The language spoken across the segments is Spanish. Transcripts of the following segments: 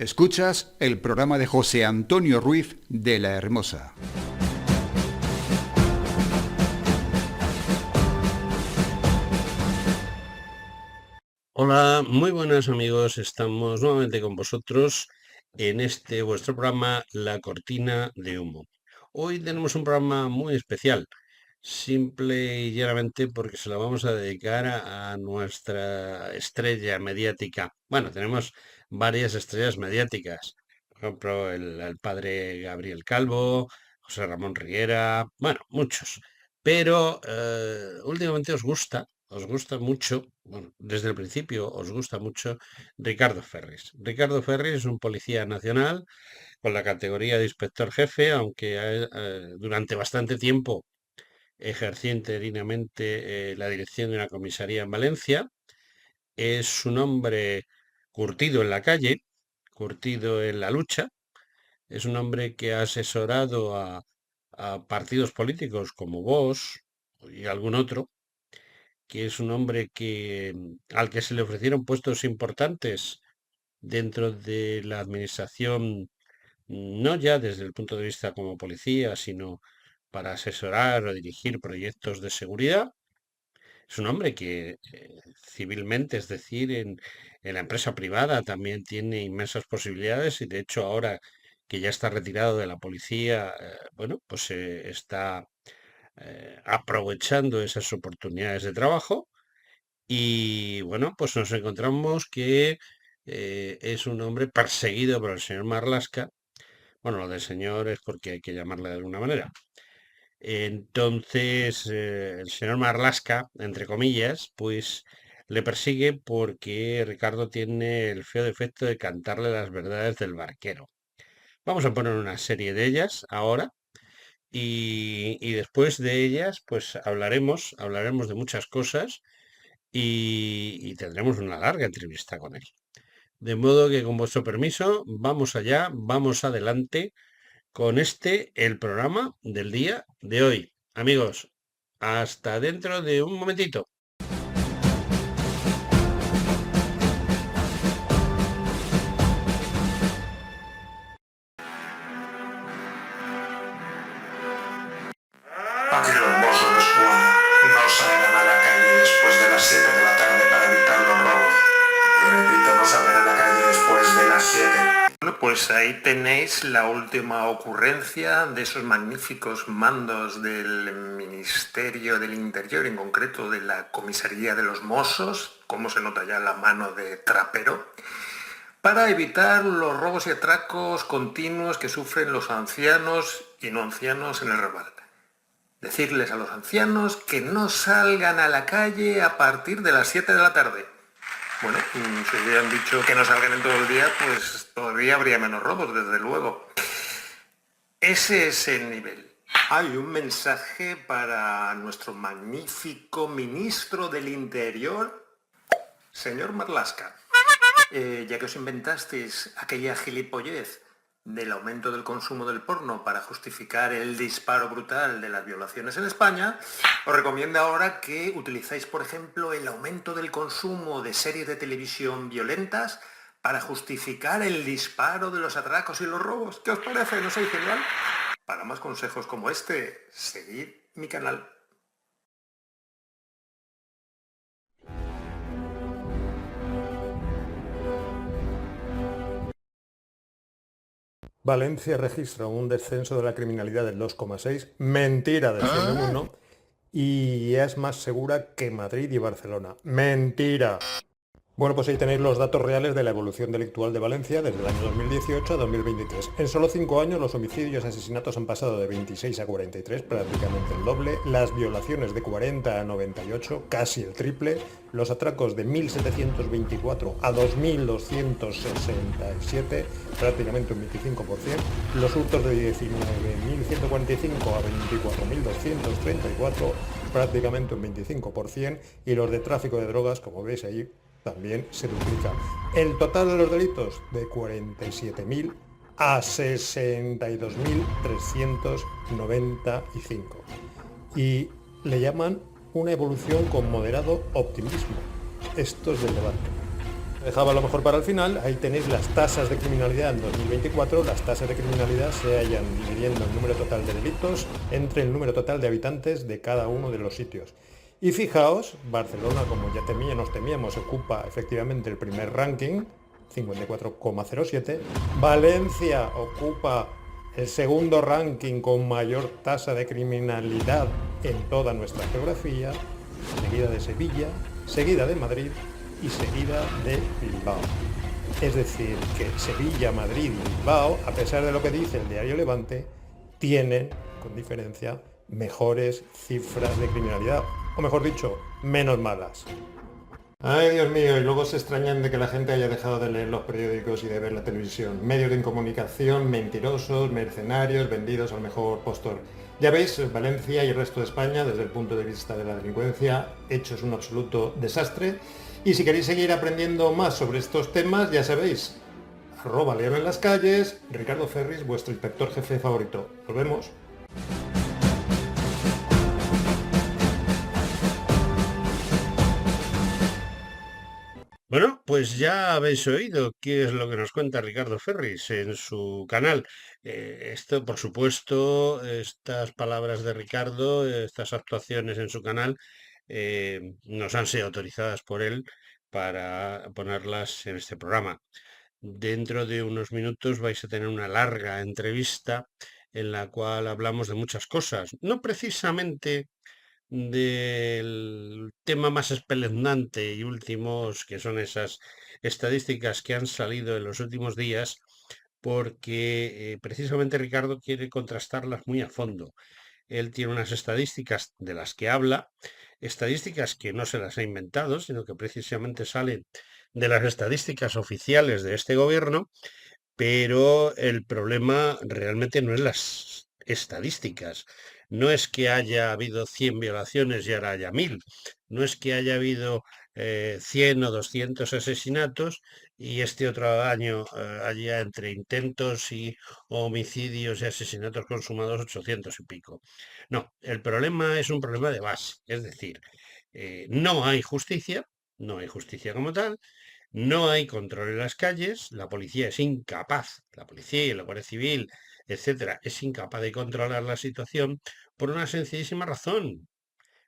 Escuchas el programa de José Antonio Ruiz de La Hermosa. Hola, muy buenas amigos, estamos nuevamente con vosotros en este vuestro programa La Cortina de Humo. Hoy tenemos un programa muy especial, simple y llanamente porque se lo vamos a dedicar a nuestra estrella mediática. Bueno, tenemos varias estrellas mediáticas, por ejemplo, el padre Gabriel Calvo, José Ramón Riera, bueno, muchos. Pero últimamente os gusta mucho, bueno, desde el principio os gusta mucho Ricardo Ferris. Ricardo Ferris es un policía nacional con la categoría de inspector jefe, aunque durante bastante tiempo ejerció interinamente la dirección de una comisaría en Valencia. Es un hombre curtido en la calle, curtido en la lucha. Es un hombre que ha asesorado a partidos políticos como Vox y algún otro, que es un hombre al que se le ofrecieron puestos importantes dentro de la administración, no ya desde el punto de vista como policía, sino para asesorar o dirigir proyectos de seguridad. Es un hombre que civilmente, es decir, en la empresa privada también tiene inmensas posibilidades y de hecho ahora que ya está retirado de la policía, bueno, pues está aprovechando esas oportunidades de trabajo. Y bueno, pues nos encontramos que es un hombre perseguido por el señor Marlaska. Bueno, lo del señor es porque hay que llamarle de alguna manera. Entonces, el señor Marlaska, entre comillas, pues le persigue porque Ricardo tiene el feo defecto de cantarle las verdades del barquero. Vamos a poner una serie de ellas ahora y después de ellas, pues hablaremos de muchas cosas y tendremos una larga entrevista con él. De modo que con vuestro permiso, vamos allá, vamos adelante con el programa del día de hoy. Amigos, hasta dentro de un momentito. Aquí los mozos de Escuadra no salgan a la calle después de las 7 de la tarde para evitar los robos. Repito, no salgan a la calle después de las 7. Bueno, pues ahí tenéis la última ocurrencia de esos magníficos mandos del Ministerio del Interior, en concreto de la Comisaría de los Mossos, como se nota ya la mano de trapero, para evitar los robos y atracos continuos que sufren los ancianos y no ancianos en el Raval. Decirles a los ancianos que no salgan a la calle a partir de las 7 de la tarde. Bueno, si hubieran dicho que no salgan en todo el día, pues todavía habría menos robos, desde luego. Ese es el nivel. Hay un mensaje para nuestro magnífico ministro del Interior, señor Marlaska. Ya que os inventasteis aquella gilipollez del aumento del consumo del porno para justificar el disparo brutal de las violaciones en España, os recomiendo ahora que utilicéis, por ejemplo, el aumento del consumo de series de televisión violentas para justificar el disparo de los atracos y los robos. ¿Qué os parece? ¿No sois genial? Para más consejos como este, seguid mi canal. Valencia registra un descenso de la criminalidad del 2,6, mentira del 101, y es más segura que Madrid y Barcelona. Mentira. Bueno, pues ahí tenéis los datos reales de la evolución delictual de Valencia desde el año 2018 a 2023. En solo 5 años los homicidios y asesinatos han pasado de 26 a 43, prácticamente el doble, las violaciones de 40 a 98, casi el triple, los atracos de 1.724 a 2.267, prácticamente un 25%, los hurtos de 19.145 a 24.234, prácticamente un 25%, y los de tráfico de drogas, como veis ahí, también se duplica. El total de los delitos de 47.000 a 62.395. Y le llaman una evolución con moderado optimismo. Esto es del debate. Dejaba lo mejor para el final. Ahí tenéis las tasas de criminalidad en 2024. Las tasas de criminalidad se hallan dividiendo el número total de delitos entre el número total de habitantes de cada uno de los sitios. Y fijaos, Barcelona, como ya nos temíamos, ocupa efectivamente el primer ranking, 54,07. Valencia ocupa el segundo ranking con mayor tasa de criminalidad en toda nuestra geografía, seguida de Sevilla, seguida de Madrid y seguida de Bilbao. Es decir, que Sevilla, Madrid y Bilbao, a pesar de lo que dice el diario Levante, tienen, con diferencia, mejores cifras de criminalidad, o mejor dicho, menos malas. Ay, Dios mío, y luego se extrañan de que la gente haya dejado de leer los periódicos y de ver la televisión. Medios de comunicación mentirosos, mercenarios, vendidos al mejor postor. Ya veis, Valencia y el resto de España, desde el punto de vista de la delincuencia, hechos un absoluto desastre. Y si queréis seguir aprendiendo más sobre estos temas, ya sabéis, @León en las calles, Ricardo Ferris, vuestro inspector jefe favorito. Nos vemos. Bueno, pues ya habéis oído qué es lo que nos cuenta Ricardo Ferris en su canal. Esto, por supuesto, estas palabras de Ricardo, estas actuaciones en su canal, nos han sido autorizadas por él para ponerlas en este programa. Dentro de unos minutos vais a tener una larga entrevista en la cual hablamos de muchas cosas, no precisamente del tema más espeluznante y últimos, que son esas estadísticas que han salido en los últimos días, porque precisamente Ricardo quiere contrastarlas muy a fondo. Él tiene unas estadísticas de las que habla, estadísticas que no se las ha inventado, sino que precisamente salen de las estadísticas oficiales de este gobierno, pero el problema realmente no es las estadísticas. No es que haya habido 100 violaciones y ahora haya 1000. No es que haya habido 100 o 200 asesinatos y este otro año haya entre intentos y homicidios y asesinatos consumados 800 y pico. No, el problema es un problema de base. Es decir, no hay justicia, no hay justicia como tal, no hay control en las calles, la policía es incapaz, la policía y la Guardia Civil, etcétera, es incapaz de controlar la situación por una sencillísima razón.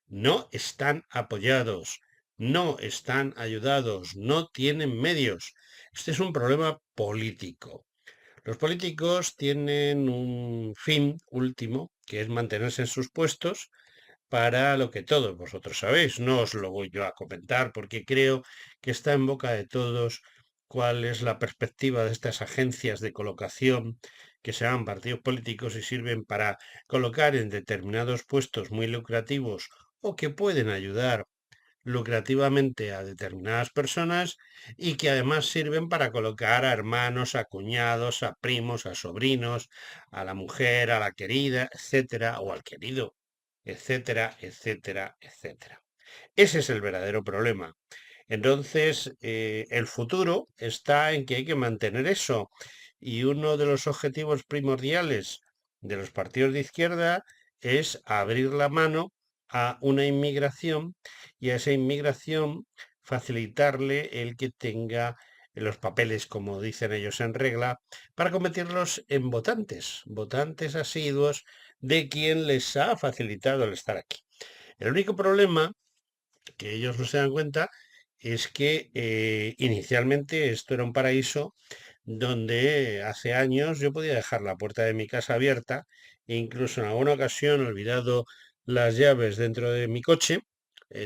No están apoyados, no están ayudados, no tienen medios. Este es un problema político. Los políticos tienen un fin último, que es mantenerse en sus puestos, para lo que todos vosotros sabéis. No os lo voy yo a comentar porque creo que está en boca de todos cuál es la perspectiva de estas agencias de colocación que se llaman partidos políticos y sirven para colocar en determinados puestos muy lucrativos o que pueden ayudar lucrativamente a determinadas personas y que además sirven para colocar a hermanos, a cuñados, a primos, a sobrinos, a la mujer, a la querida, etcétera, o al querido, etcétera, etcétera, etcétera. Ese es el verdadero problema. Entonces, el futuro está en que hay que mantener eso. Y uno de los objetivos primordiales de los partidos de izquierda es abrir la mano a una inmigración y a esa inmigración facilitarle el que tenga los papeles, como dicen ellos, en regla, para convertirlos en votantes, votantes asiduos de quien les ha facilitado el estar aquí. El único problema que ellos no se dan cuenta es que inicialmente esto era un paraíso donde hace años yo podía dejar la puerta de mi casa abierta e incluso en alguna ocasión olvidado las llaves dentro de mi coche.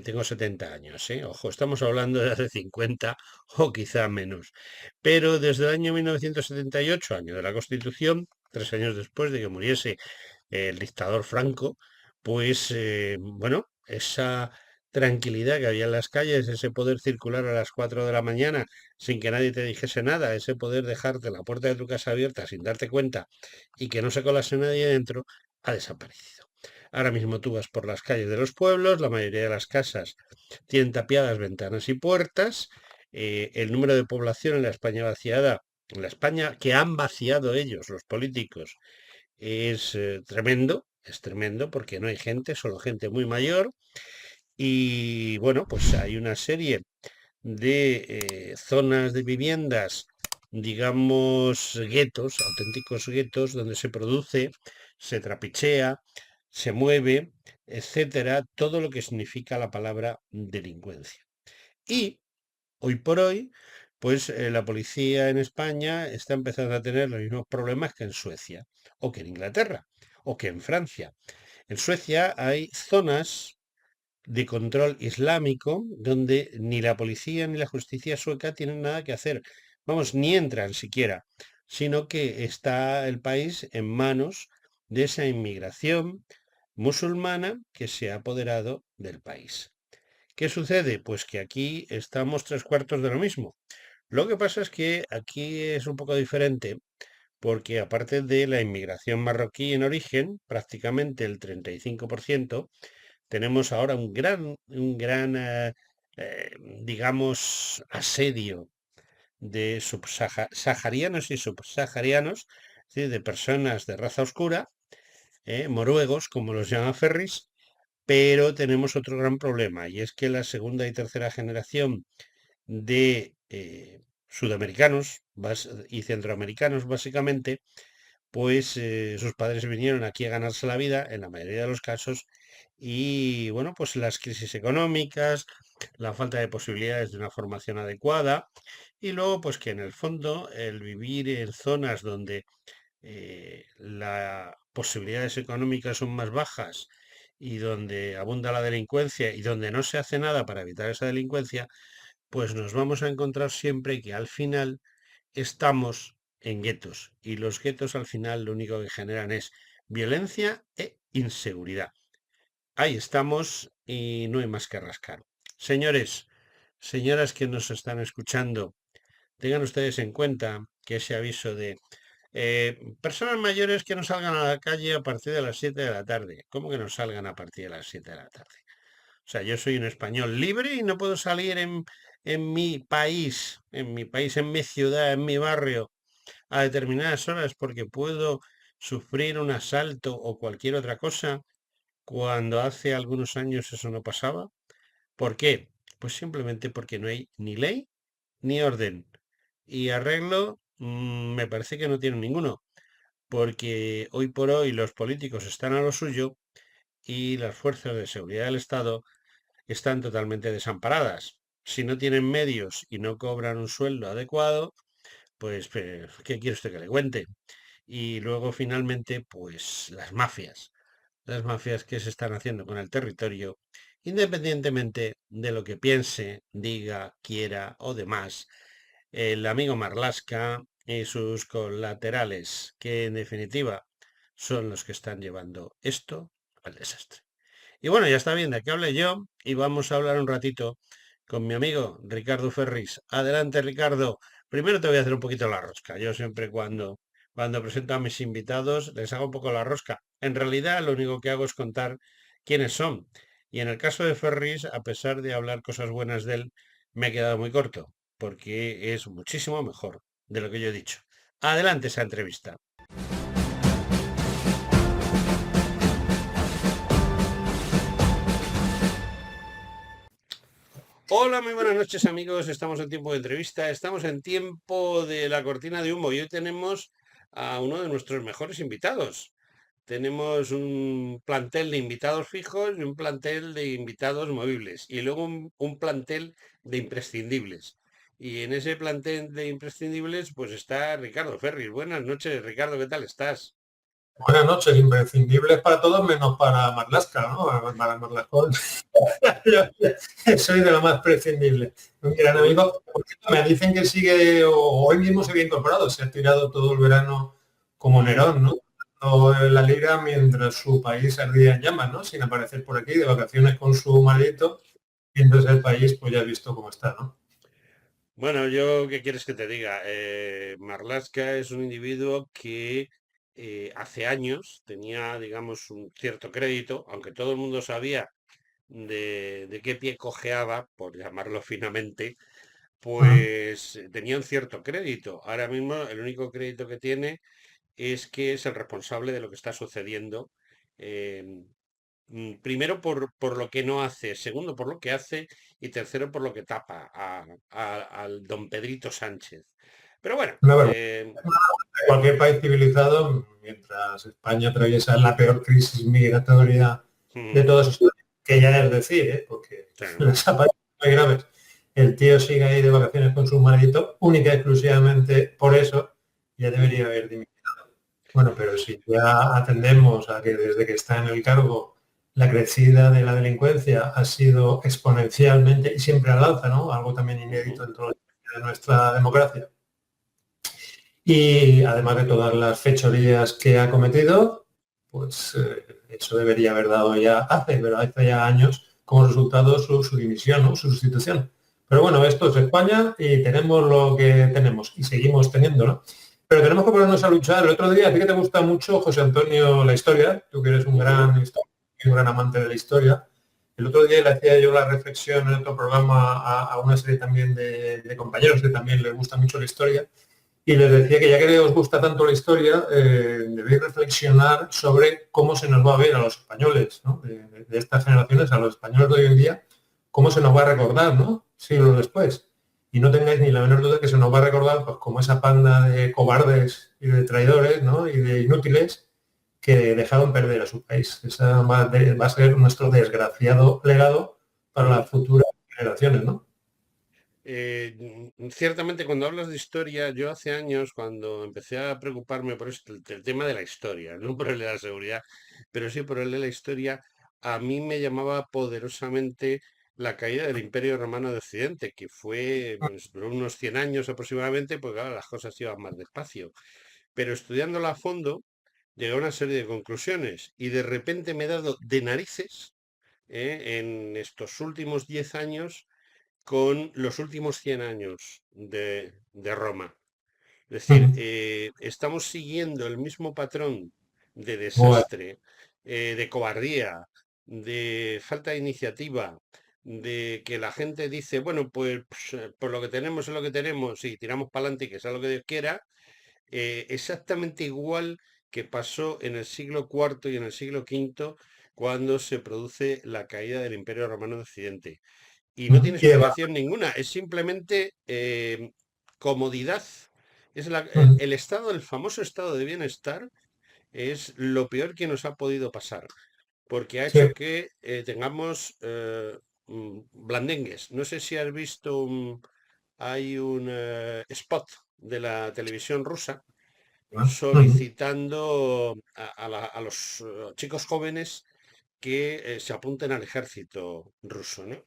Tengo 70 años, ojo, estamos hablando de hace 50 o quizá menos. Pero desde el año 1978, año de la Constitución, 3 años después de que muriese el dictador Franco, pues bueno, esa tranquilidad que había en las calles, ese poder circular a las 4 de la mañana sin que nadie te dijese nada, ese poder dejarte la puerta de tu casa abierta sin darte cuenta y que no se colase nadie dentro, ha desaparecido. Ahora mismo tú vas por las calles de los pueblos, la mayoría de las casas tienen tapiadas ventanas y puertas, el número de población en la España vaciada, en la España que han vaciado ellos, los políticos, es tremendo porque no hay gente, solo gente muy mayor. Y bueno, pues hay una serie de zonas de viviendas, digamos, guetos, auténticos guetos, donde se produce, se trapichea, se mueve, etcétera, todo lo que significa la palabra delincuencia. Y hoy por hoy, pues la policía en España está empezando a tener los mismos problemas que en Suecia, o que en Inglaterra, o que en Francia. En Suecia hay zonas de control islámico donde ni la policía ni la justicia sueca tienen nada que hacer. Vamos, ni entran siquiera, sino que está el país en manos de esa inmigración musulmana que se ha apoderado del país. ¿Qué sucede? Pues que aquí estamos tres cuartos de lo mismo. Lo que pasa es que aquí es un poco diferente porque aparte de la inmigración marroquí en origen, prácticamente el 35%, tenemos ahora un gran, digamos, asedio de saharianos y subsaharianos, es decir, de personas de raza oscura, noruegos, como los llama Ferris, pero tenemos otro gran problema y es que la segunda y tercera generación de sudamericanos y centroamericanos, básicamente, pues sus padres vinieron aquí a ganarse la vida, en la mayoría de los casos, y bueno, pues las crisis económicas, la falta de posibilidades de una formación adecuada, y luego pues que en el fondo el vivir en zonas donde las posibilidades económicas son más bajas y donde abunda la delincuencia y donde no se hace nada para evitar esa delincuencia, pues nos vamos a encontrar siempre que al final estamos en guetos y los guetos al final lo único que generan es violencia e inseguridad. Ahí estamos y no hay más que rascar. Señores, señoras que nos están escuchando, tengan ustedes en cuenta que ese aviso de personas mayores que no salgan a la calle a partir de las 7 de la tarde. ¿Cómo que no salgan a partir de las 7 de la tarde? O sea, yo soy un español libre y no puedo salir en mi país, en mi ciudad, en mi barrio, a determinadas horas porque puedo sufrir un asalto o cualquier otra cosa, cuando hace algunos años eso no pasaba. ¿Por qué? Pues simplemente porque no hay ni ley ni orden. Y arreglo, me parece que no tienen ninguno, porque hoy por hoy los políticos están a lo suyo y las fuerzas de seguridad del Estado están totalmente desamparadas. Si no tienen medios y no cobran un sueldo adecuado, pues, ¿qué quiere usted que le cuente? Y luego finalmente, pues las mafias que se están haciendo con el territorio, independientemente de lo que piense, diga, quiera o demás, el amigo Marlaska y sus colaterales, que en definitiva son los que están llevando esto al desastre. Y bueno, ya está bien de que hable yo y vamos a hablar un ratito con mi amigo Ricardo Ferris. Adelante, Ricardo. Primero te voy a hacer un poquito la rosca. Yo siempre cuando presento a mis invitados les hago un poco la rosca. En realidad lo único que hago es contar quiénes son. Y en el caso de Ferris, a pesar de hablar cosas buenas de él, me he quedado muy corto, porque es muchísimo mejor de lo que yo he dicho. Adelante esa entrevista. Hola, muy buenas noches amigos. Estamos en tiempo de entrevista, estamos en tiempo de la cortina de humo y hoy tenemos a uno de nuestros mejores invitados. Tenemos un plantel de invitados fijos y un plantel de invitados movibles y luego un plantel de imprescindibles. Y en ese plantel de imprescindibles pues está Ricardo Ferris. Buenas noches, Ricardo, ¿qué tal estás? Buenas noches, imprescindibles para todos menos para Marlaska, ¿no? Para Marlascón. Yo soy de lo más prescindible. Un gran amigo. Por cierto, me dicen que sigue, o hoy mismo se había incorporado, se ha tirado todo el verano como Nerón, ¿no? O en la liga mientras su país ardía en llamas, ¿no? Sin aparecer por aquí, de vacaciones con su marido, y entonces el país, pues ya has visto cómo está, ¿no? Bueno, yo, ¿qué quieres que te diga? Marlaska es un individuo que hace años tenía, digamos, un cierto crédito, aunque todo el mundo sabía de qué pie cojeaba, por llamarlo finamente, Ujú. pues tenía un cierto crédito. Ahora mismo el único crédito que tiene es que es el responsable de lo que está sucediendo Primero por lo que no hace, segundo por lo que hace y tercero por lo que tapa al don Pedrito Sánchez. Pero bueno, Una vergüenza. Cualquier país civilizado, mientras España atraviesa la peor crisis migratoria de mm, toda su historia, que ya es decir, porque claro, les aparece muy graves. El tío sigue ahí de vacaciones con su marido, única y exclusivamente por eso, ya debería mm, haber dimitido. Bueno, pero si ya atendemos a que desde que está en el cargo la crecida de la delincuencia ha sido exponencialmente y siempre al alza, ¿no? Algo también ujú. inédito dentro de nuestra democracia. Y además de todas las fechorías que ha cometido, pues eso debería haber dado ya hace ya años como resultado su dimisión, ¿no? Su sustitución. Pero bueno, esto es España y tenemos lo que tenemos y seguimos teniéndolo. Pero tenemos que ponernos a luchar. El otro día, a ti que te gusta mucho, José Antonio, la historia, tú que eres un Ujú. gran un gran amante de la historia, el otro día le hacía yo la reflexión en otro programa a una serie también de compañeros que también les gusta mucho la historia y les decía que ya que os gusta tanto la historia, debéis reflexionar sobre cómo se nos va a ver a los españoles, ¿no? De estas generaciones, a los españoles de hoy en día, cómo se nos va a recordar, ¿no? Siglos después. Y no tengáis ni la menor duda que se nos va a recordar pues, como esa panda de cobardes y de traidores, ¿no? Y de inútiles que dejaron perder a su país. Esa va a ser nuestro desgraciado legado para Mm. las futuras generaciones, ¿no? Ciertamente cuando hablas de historia, yo hace años cuando empecé a preocuparme por esto, el tema de la historia, no por el de la seguridad, pero sí por el de la historia, a mí me llamaba poderosamente la caída del Imperio Romano de Occidente, que fue, pues, duró unos 100 años aproximadamente, porque claro, las cosas iban más despacio. Pero estudiándola a fondo, llegué a una serie de conclusiones y de repente me he dado de narices, en estos últimos 10 años con los últimos 100 años de Roma. Es decir, Mm. estamos siguiendo el mismo patrón de Bueno, desastre, de cobardía, de falta de iniciativa, de que la gente dice, bueno, pues lo que tenemos es lo que tenemos y tiramos para adelante y que sea lo que Dios quiera, exactamente igual que pasó en el siglo cuarto y en el siglo quinto cuando se produce la caída del Imperio Romano de Occidente. Y no tiene y de explicación ninguna, es simplemente comodidad. Mm. El estado, el famoso estado de bienestar, es lo peor que nos ha podido pasar, porque ha Sí. hecho que tengamos blandengues. No sé si has visto hay un spot de la televisión rusa Ujú. solicitando a los chicos jóvenes que se apunten al ejército ruso, ¿no?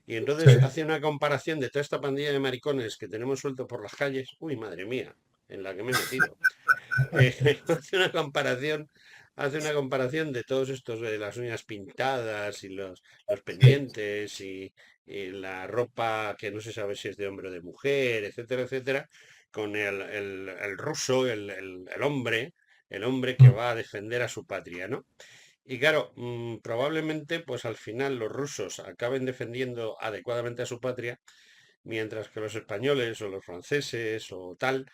Y Sí. entonces hace una comparación de toda esta pandilla de maricones que tenemos suelto por las calles. Uy, madre mía, en la que me he metido. Hace hace una comparación de todos estos de las uñas pintadas y los Sí. pendientes y la ropa que no se sabe si es de hombre o de mujer, etcétera, etcétera, con el ruso, el hombre que Mm. va a defender a su patria, ¿no? Y claro, probablemente pues al final los rusos acaben defendiendo adecuadamente a su patria, mientras que los españoles o los franceses o tal,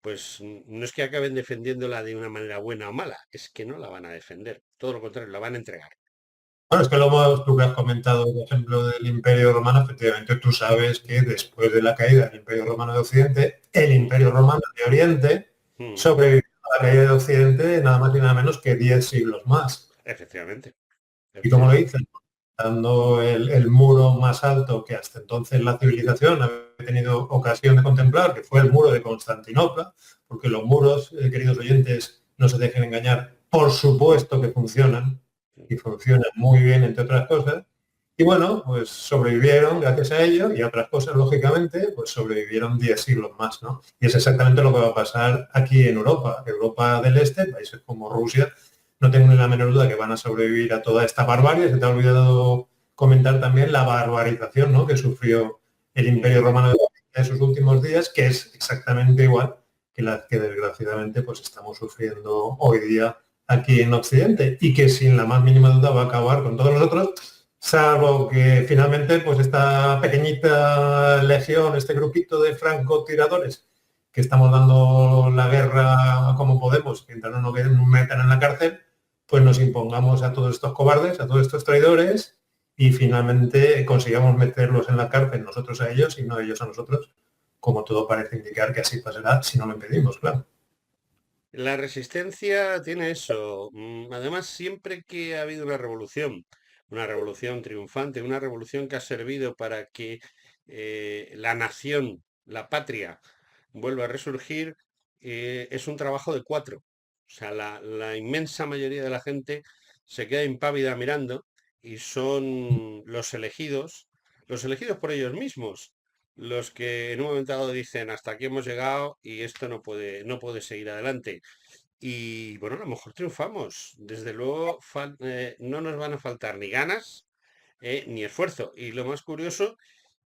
pues no es que acaben defendiéndola de una manera buena o mala, es que no la van a defender, todo lo contrario, la van a entregar. Bueno, es que tú que has comentado el ejemplo del Imperio Romano, efectivamente tú sabes que después de la caída del Imperio Romano de Occidente, el Mm, Imperio Romano de Oriente mm, sobrevivió a la caída de Occidente nada más y nada menos que 10 siglos más. efectivamente, ¿Y cómo lo efectivamente. dicen? Dando el muro más alto que hasta entonces la civilización había tenido ocasión de contemplar, que fue el muro de Constantinopla, porque los muros, queridos oyentes, no se dejen engañar, por supuesto que funcionan, y funcionan muy bien, entre otras cosas. Y bueno, pues sobrevivieron gracias a ello y a otras cosas, lógicamente, pues sobrevivieron 10 siglos más, ¿no? Y es exactamente lo que va a pasar aquí en Europa. Europa del Este, países como Rusia, no tengo ni la menor duda que van a sobrevivir a toda esta barbarie. Se te ha olvidado comentar también la barbarización, ¿no? Que sufrió el Imperio Mm, Romano en sus últimos días, que es exactamente igual que la que desgraciadamente pues estamos sufriendo hoy día aquí en Occidente y que sin la más mínima duda va a acabar con todos nosotros, salvo que finalmente pues esta pequeñita legión, este grupito de francotiradores que estamos dando la guerra como podemos, mientras no nos metan en la cárcel, pues nos impongamos a todos estos cobardes, a todos estos traidores, y finalmente consigamos meterlos en la cárcel, nosotros a ellos y no ellos a nosotros, como todo parece indicar que así pasará si no lo impedimos, claro. La resistencia tiene eso. Además, siempre que ha habido una revolución triunfante, una revolución que ha servido para que la nación, la patria, vuelva a resurgir, es un trabajo de cuatro. O sea, la inmensa mayoría de la gente se queda impávida mirando y son los elegidos por ellos mismos, los que en un momento dado dicen hasta aquí hemos llegado y esto no puede seguir adelante. Y bueno, a lo mejor triunfamos. Desde luego no nos van a faltar ni ganas ni esfuerzo. Y lo más curioso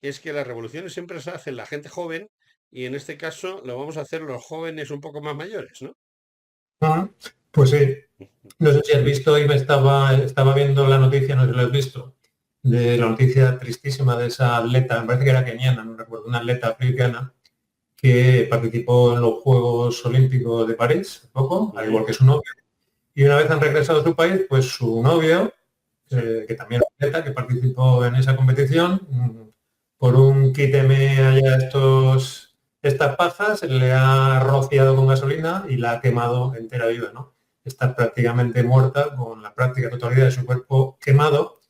es que las revoluciones siempre se hacen la gente joven y en este caso lo vamos a hacer los jóvenes un poco más mayores, ¿no? Ah, pues sí, no sé si has visto y estaba viendo la noticia, no sé si lo has visto, de la noticia tristísima de esa atleta, me parece que era keniana, no recuerdo, una atleta africana que participó en los Juegos Olímpicos de París, hace poco, al igual que su novio. Y una vez han regresado a su país, pues su novio, que también es atleta, que participó en esa competición, por un quíteme allá estas pajas, le ha rociado con gasolina y la ha quemado entera viva, ¿no? Está prácticamente muerta, con la práctica totalidad de su cuerpo quemado.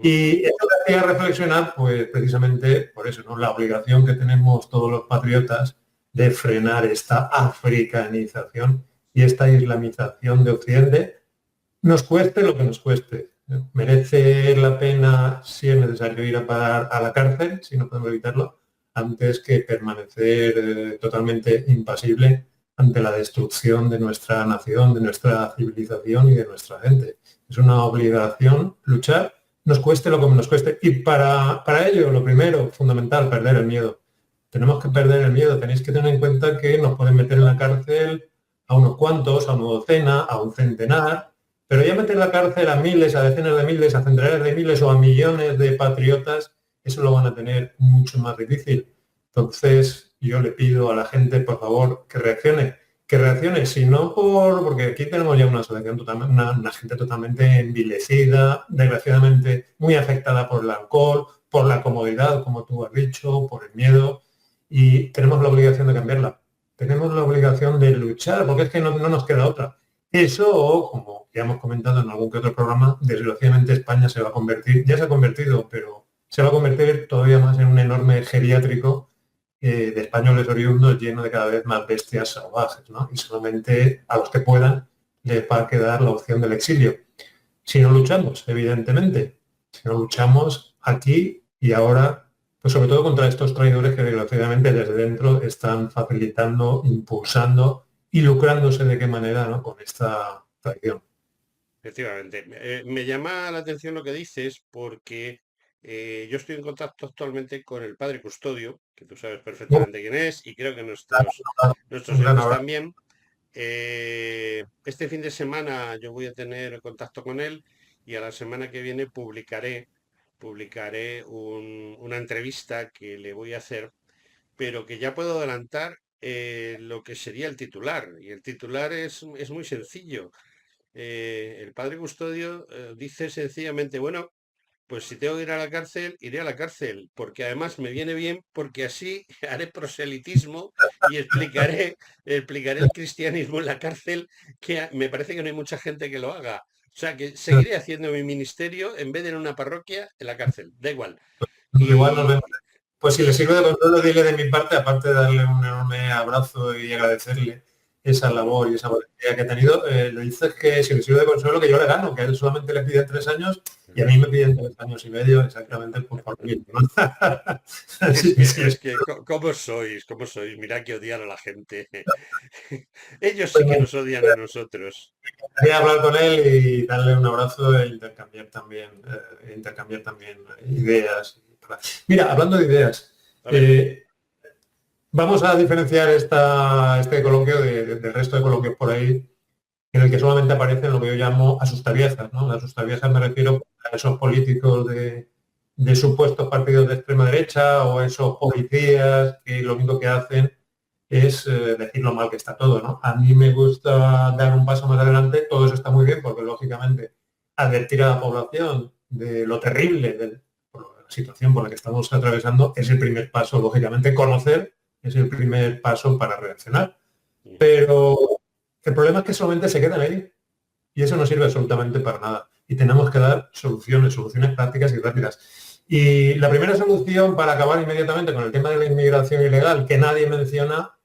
Y esto me hacía reflexionar, pues precisamente por eso, ¿no? La obligación que tenemos todos los patriotas de frenar esta africanización y esta islamización de Occidente, nos cueste lo que nos cueste. Merece la pena, si es necesario, ir a parar a la cárcel, si no podemos evitarlo, antes que permanecer totalmente impasible ante la destrucción de nuestra nación, de nuestra civilización y de nuestra gente. Es una obligación luchar, nos cueste lo que nos cueste. Y para ello, lo primero, fundamental, perder el miedo. Tenemos que perder el miedo. Tenéis que tener en cuenta que nos pueden meter en la cárcel a unos cuantos, a una docena, a un centenar, pero ya meter en la cárcel a miles, a decenas de miles, a centenares de miles o a millones de patriotas, eso lo van a tener mucho más difícil. Entonces, yo le pido a la gente, por favor, que reaccione, si no porque aquí tenemos ya una asociación totalmente, una gente totalmente envilecida, desgraciadamente muy afectada por el alcohol, por la comodidad, como tú has dicho, por el miedo, y tenemos la obligación de cambiarla. Tenemos la obligación de luchar, porque es que no nos queda otra. Eso, como ya hemos comentado en algún que otro programa, desgraciadamente España se va a convertir, ya se ha convertido, pero se va a convertir todavía más en un enorme geriátrico de españoles oriundos lleno de cada vez más bestias salvajes, ¿no? Y solamente a los que puedan les va a quedar la opción del exilio. Si no luchamos, evidentemente, si no luchamos aquí y ahora, pues sobre todo contra estos traidores que desgraciadamente desde dentro están facilitando, impulsando y lucrándose de qué manera, ¿no? Con esta traición. Efectivamente. Me llama la atención lo que dices porque yo estoy en contacto actualmente con el padre Custodio, que tú sabes perfectamente quién es, y creo que nuestros oyentes también. Este fin de semana yo voy a tener contacto con él y a la semana que viene publicaré una entrevista que le voy a hacer, pero que ya puedo adelantar lo que sería el titular. Y el titular es muy sencillo. El padre Custodio dice sencillamente, bueno, pues si tengo que ir a la cárcel, iré a la cárcel, porque además me viene bien, porque así haré proselitismo y explicaré el cristianismo en la cárcel, que me parece que no hay mucha gente que lo haga. O sea, que seguiré haciendo mi ministerio en vez de en una parroquia, en la cárcel, da igual. Igual nos vemos. Pues si le sirve de consuelo, dile de mi parte, aparte de darle un enorme abrazo y agradecerle esa labor y esa valentía que ha tenido, le dices que si le sirve de consuelo que yo le gano, que a él solamente le piden 3 años y a mí me piden 3 años y medio exactamente por mí, ¿no? Es que, ¿cómo sois? ¿Cómo sois? Mirad que odian a la gente. Ellos sí que nos odian a nosotros. Quería hablar con él y darle un abrazo e intercambiar también ideas. Mira, hablando de ideas, vamos a diferenciar este coloquio del resto de coloquios por ahí, en el que solamente aparecen lo que yo llamo asustaviejas, ¿no? Asustaviejas me refiero a esos políticos de supuestos partidos de extrema derecha o esos policías que lo único que hacen es decir lo mal que está todo, ¿no? A mí me gusta dar un paso más adelante, todo eso está muy bien porque lógicamente advertir a la población de lo terrible de la situación por la que estamos atravesando es el primer paso, lógicamente conocer es el primer paso para reaccionar. Pero el problema es que solamente se quedan ahí y eso no sirve absolutamente para nada. Y tenemos que dar soluciones prácticas y rápidas. Y la primera solución para acabar inmediatamente con el tema de la inmigración ilegal, que nadie menciona,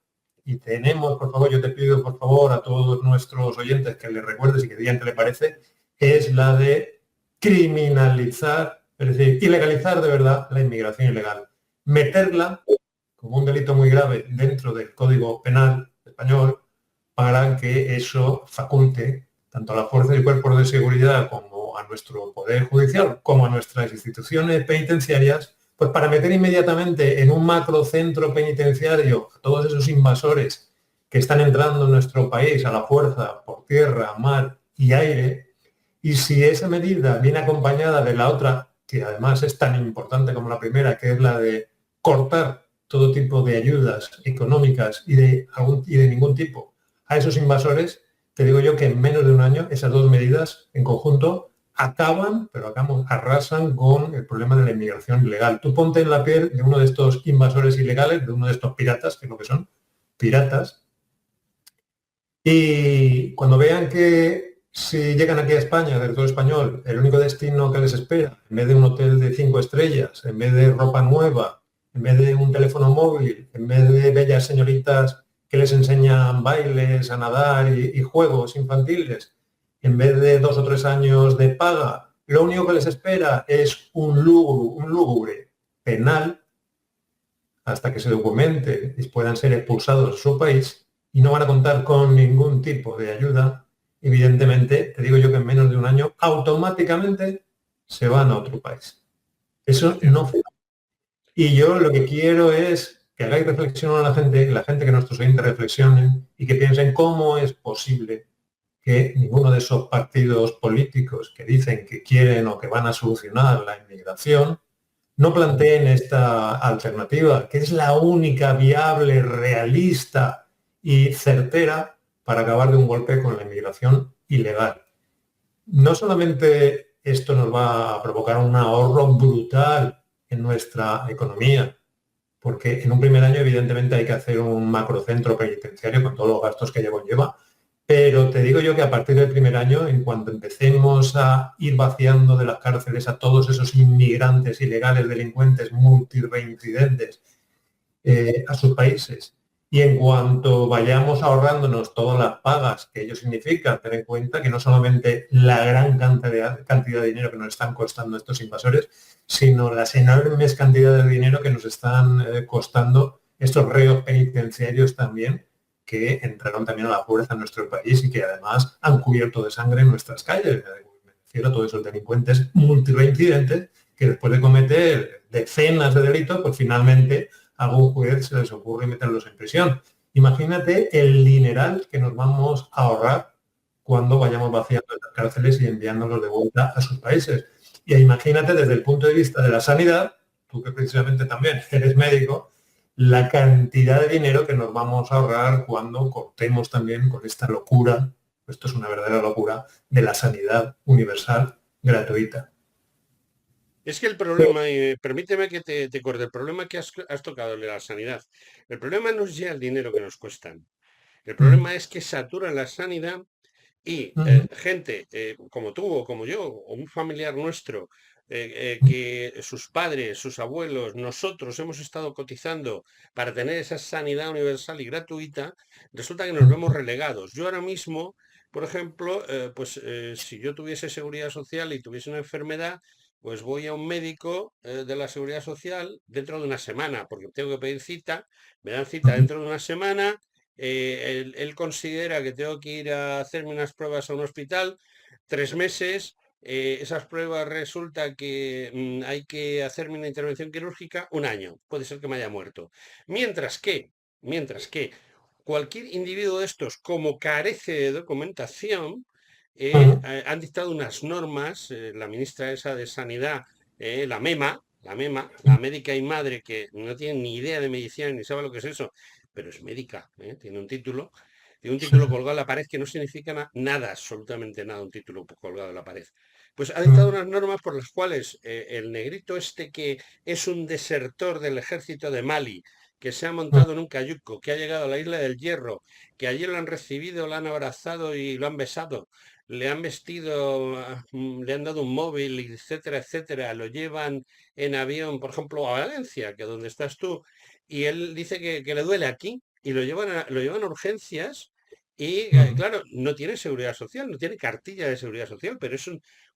y tenemos, por favor, yo te pido, por favor, a todos nuestros oyentes que les recuerdes y que digan qué le parece, es la de criminalizar, es decir, ilegalizar de verdad la inmigración ilegal. Meterla como un delito muy grave dentro del Código Penal español para que eso faculte tanto a las fuerzas y cuerpos de seguridad como a nuestro Poder Judicial, como a nuestras instituciones penitenciarias, pues para meter inmediatamente en un macrocentro penitenciario a todos esos invasores que están entrando en nuestro país a la fuerza por tierra, mar y aire, y si esa medida viene acompañada de la otra, que además es tan importante como la primera, que es la de cortar todo tipo de ayudas económicas y de ningún tipo a esos invasores, te digo yo que en menos de un año esas dos medidas en conjunto arrasan con el problema de la inmigración ilegal. Tú ponte en la piel de uno de estos invasores ilegales, de uno de estos piratas, que es lo que son, piratas, y cuando vean que si llegan aquí a España, del todo español, el único destino que les espera, en vez de un hotel de 5 estrellas, en vez de ropa nueva, en vez de un teléfono móvil, en vez de bellas señoritas que les enseñan bailes, a nadar y juegos infantiles, en vez de 2 o 3 años de paga, lo único que les espera es un lúgubre penal hasta que se documente y puedan ser expulsados de su país y no van a contar con ningún tipo de ayuda, evidentemente, te digo yo que en menos de un año automáticamente se van a otro país. Eso no. Y yo lo que quiero es que hagáis reflexión a la gente que nuestros oyentes reflexionen y que piensen cómo es posible que ninguno de esos partidos políticos que dicen que quieren o que van a solucionar la inmigración no planteen esta alternativa, que es la única viable, realista y certera para acabar de un golpe con la inmigración ilegal. No solamente esto nos va a provocar un ahorro brutal en nuestra economía, porque en un primer año evidentemente hay que hacer un macrocentro penitenciario con todos los gastos que ello conlleva, pero te digo yo que a partir del primer año, en cuanto empecemos a ir vaciando de las cárceles a todos esos inmigrantes ilegales, delincuentes, multireincidentes a sus países, y en cuanto vayamos ahorrándonos todas las pagas que ello significa, ten en cuenta que no solamente la gran cantidad de dinero que nos están costando estos invasores, sino las enormes cantidades de dinero que nos están costando estos reos penitenciarios también, que entraron también a la fuerza en nuestro país y que además han cubierto de sangre en nuestras calles. Me refiero a todos esos delincuentes multireincidentes que después de cometer decenas de delitos, pues finalmente a algún juez se les ocurre meterlos en prisión. Imagínate el dineral que nos vamos a ahorrar cuando vayamos vaciando las cárceles y enviándolos de vuelta a sus países. Y imagínate desde el punto de vista de la sanidad, tú que precisamente también eres médico, la cantidad de dinero que nos vamos a ahorrar cuando cortemos también con esta locura, esto es una verdadera locura, de la sanidad universal gratuita. Es que el problema, y permíteme que te corte, el problema que has tocado de la sanidad, el problema no es ya el dinero que nos cuestan. El problema es que saturan la sanidad y gente como tú o como yo, o un familiar nuestro, que sus padres, sus abuelos, nosotros hemos estado cotizando para tener esa sanidad universal y gratuita, resulta que nos vemos relegados. Yo ahora mismo, por ejemplo, si yo tuviese seguridad social y tuviese una enfermedad, pues voy a un médico de la seguridad social dentro de una semana, porque tengo que pedir cita, me dan cita dentro de una semana. Él considera que tengo que ir a hacerme unas pruebas a un hospital, 3 meses, esas pruebas resulta que hay que hacerme una intervención quirúrgica, un año, puede ser que me haya muerto. Mientras que cualquier individuo de estos, como carece de documentación, han dictado unas normas, la ministra esa de Sanidad, la MEMA, la médica y madre, que no tiene ni idea de medicina ni sabe lo que es eso, pero es médica, ¿eh? Tiene un título colgado en la pared que no significa nada, absolutamente nada, un título colgado en la pared. Pues ha dictado unas normas por las cuales el negrito este que es un desertor del ejército de Mali, que se ha montado en un cayuco, que ha llegado a la isla del Hierro, que allí lo han recibido, lo han abrazado y lo han besado, le han vestido, le han dado un móvil, etcétera, etcétera, lo llevan en avión, por ejemplo, a Valencia, que es donde estás tú, y él dice que le duele aquí, y lo llevan a urgencias, y claro, no tiene seguridad social, no tiene cartilla de seguridad social, pero es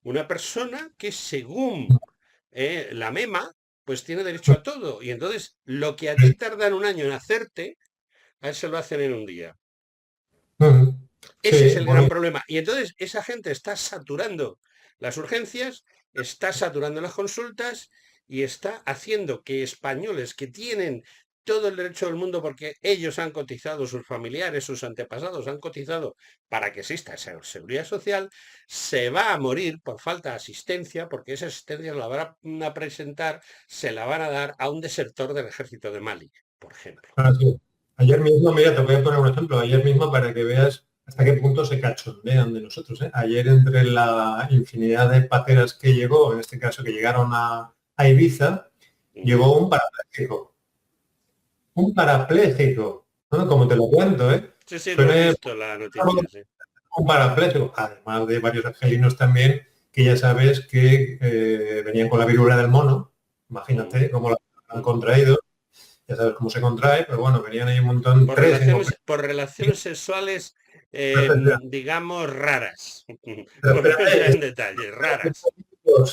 una persona que según la MEMA, pues tiene derecho a todo. Y entonces, lo que a ti tardan un año en hacerte, a él se lo hacen en un día. Ese es Sí, el gran bueno, problema. Y entonces esa gente está saturando las urgencias, está saturando las consultas y está haciendo que españoles que tienen todo el derecho del mundo porque ellos han cotizado, sus familiares, sus antepasados han cotizado para que exista esa seguridad social, se va a morir por falta de asistencia porque esa asistencia la van a presentar, se la van a dar a un desertor del ejército de Mali, por ejemplo. sí. Ayer mismo, mira, te voy a poner un ejemplo. Ayer mismo para que veas hasta qué punto se cachondean de nosotros, ¿eh? Ayer entre la infinidad de pateras que llegó, en este caso que llegaron a Ibiza, llegó un parapléjico. Un parapléjico. Bueno, como te lo cuento, ¿eh? Sí, sí, lo he Suene visto la noticia, sí. un parapléjico, además de varios argelinos también, que ya sabes que venían con la viruela del mono. Imagínate cómo la han contraído. Ya sabes cómo se contrae, pero bueno, venían ahí un montón, tres en concreto. Por relaciones sexuales, Espera, digamos, raras. Por no espera, entrar en detalles, raras.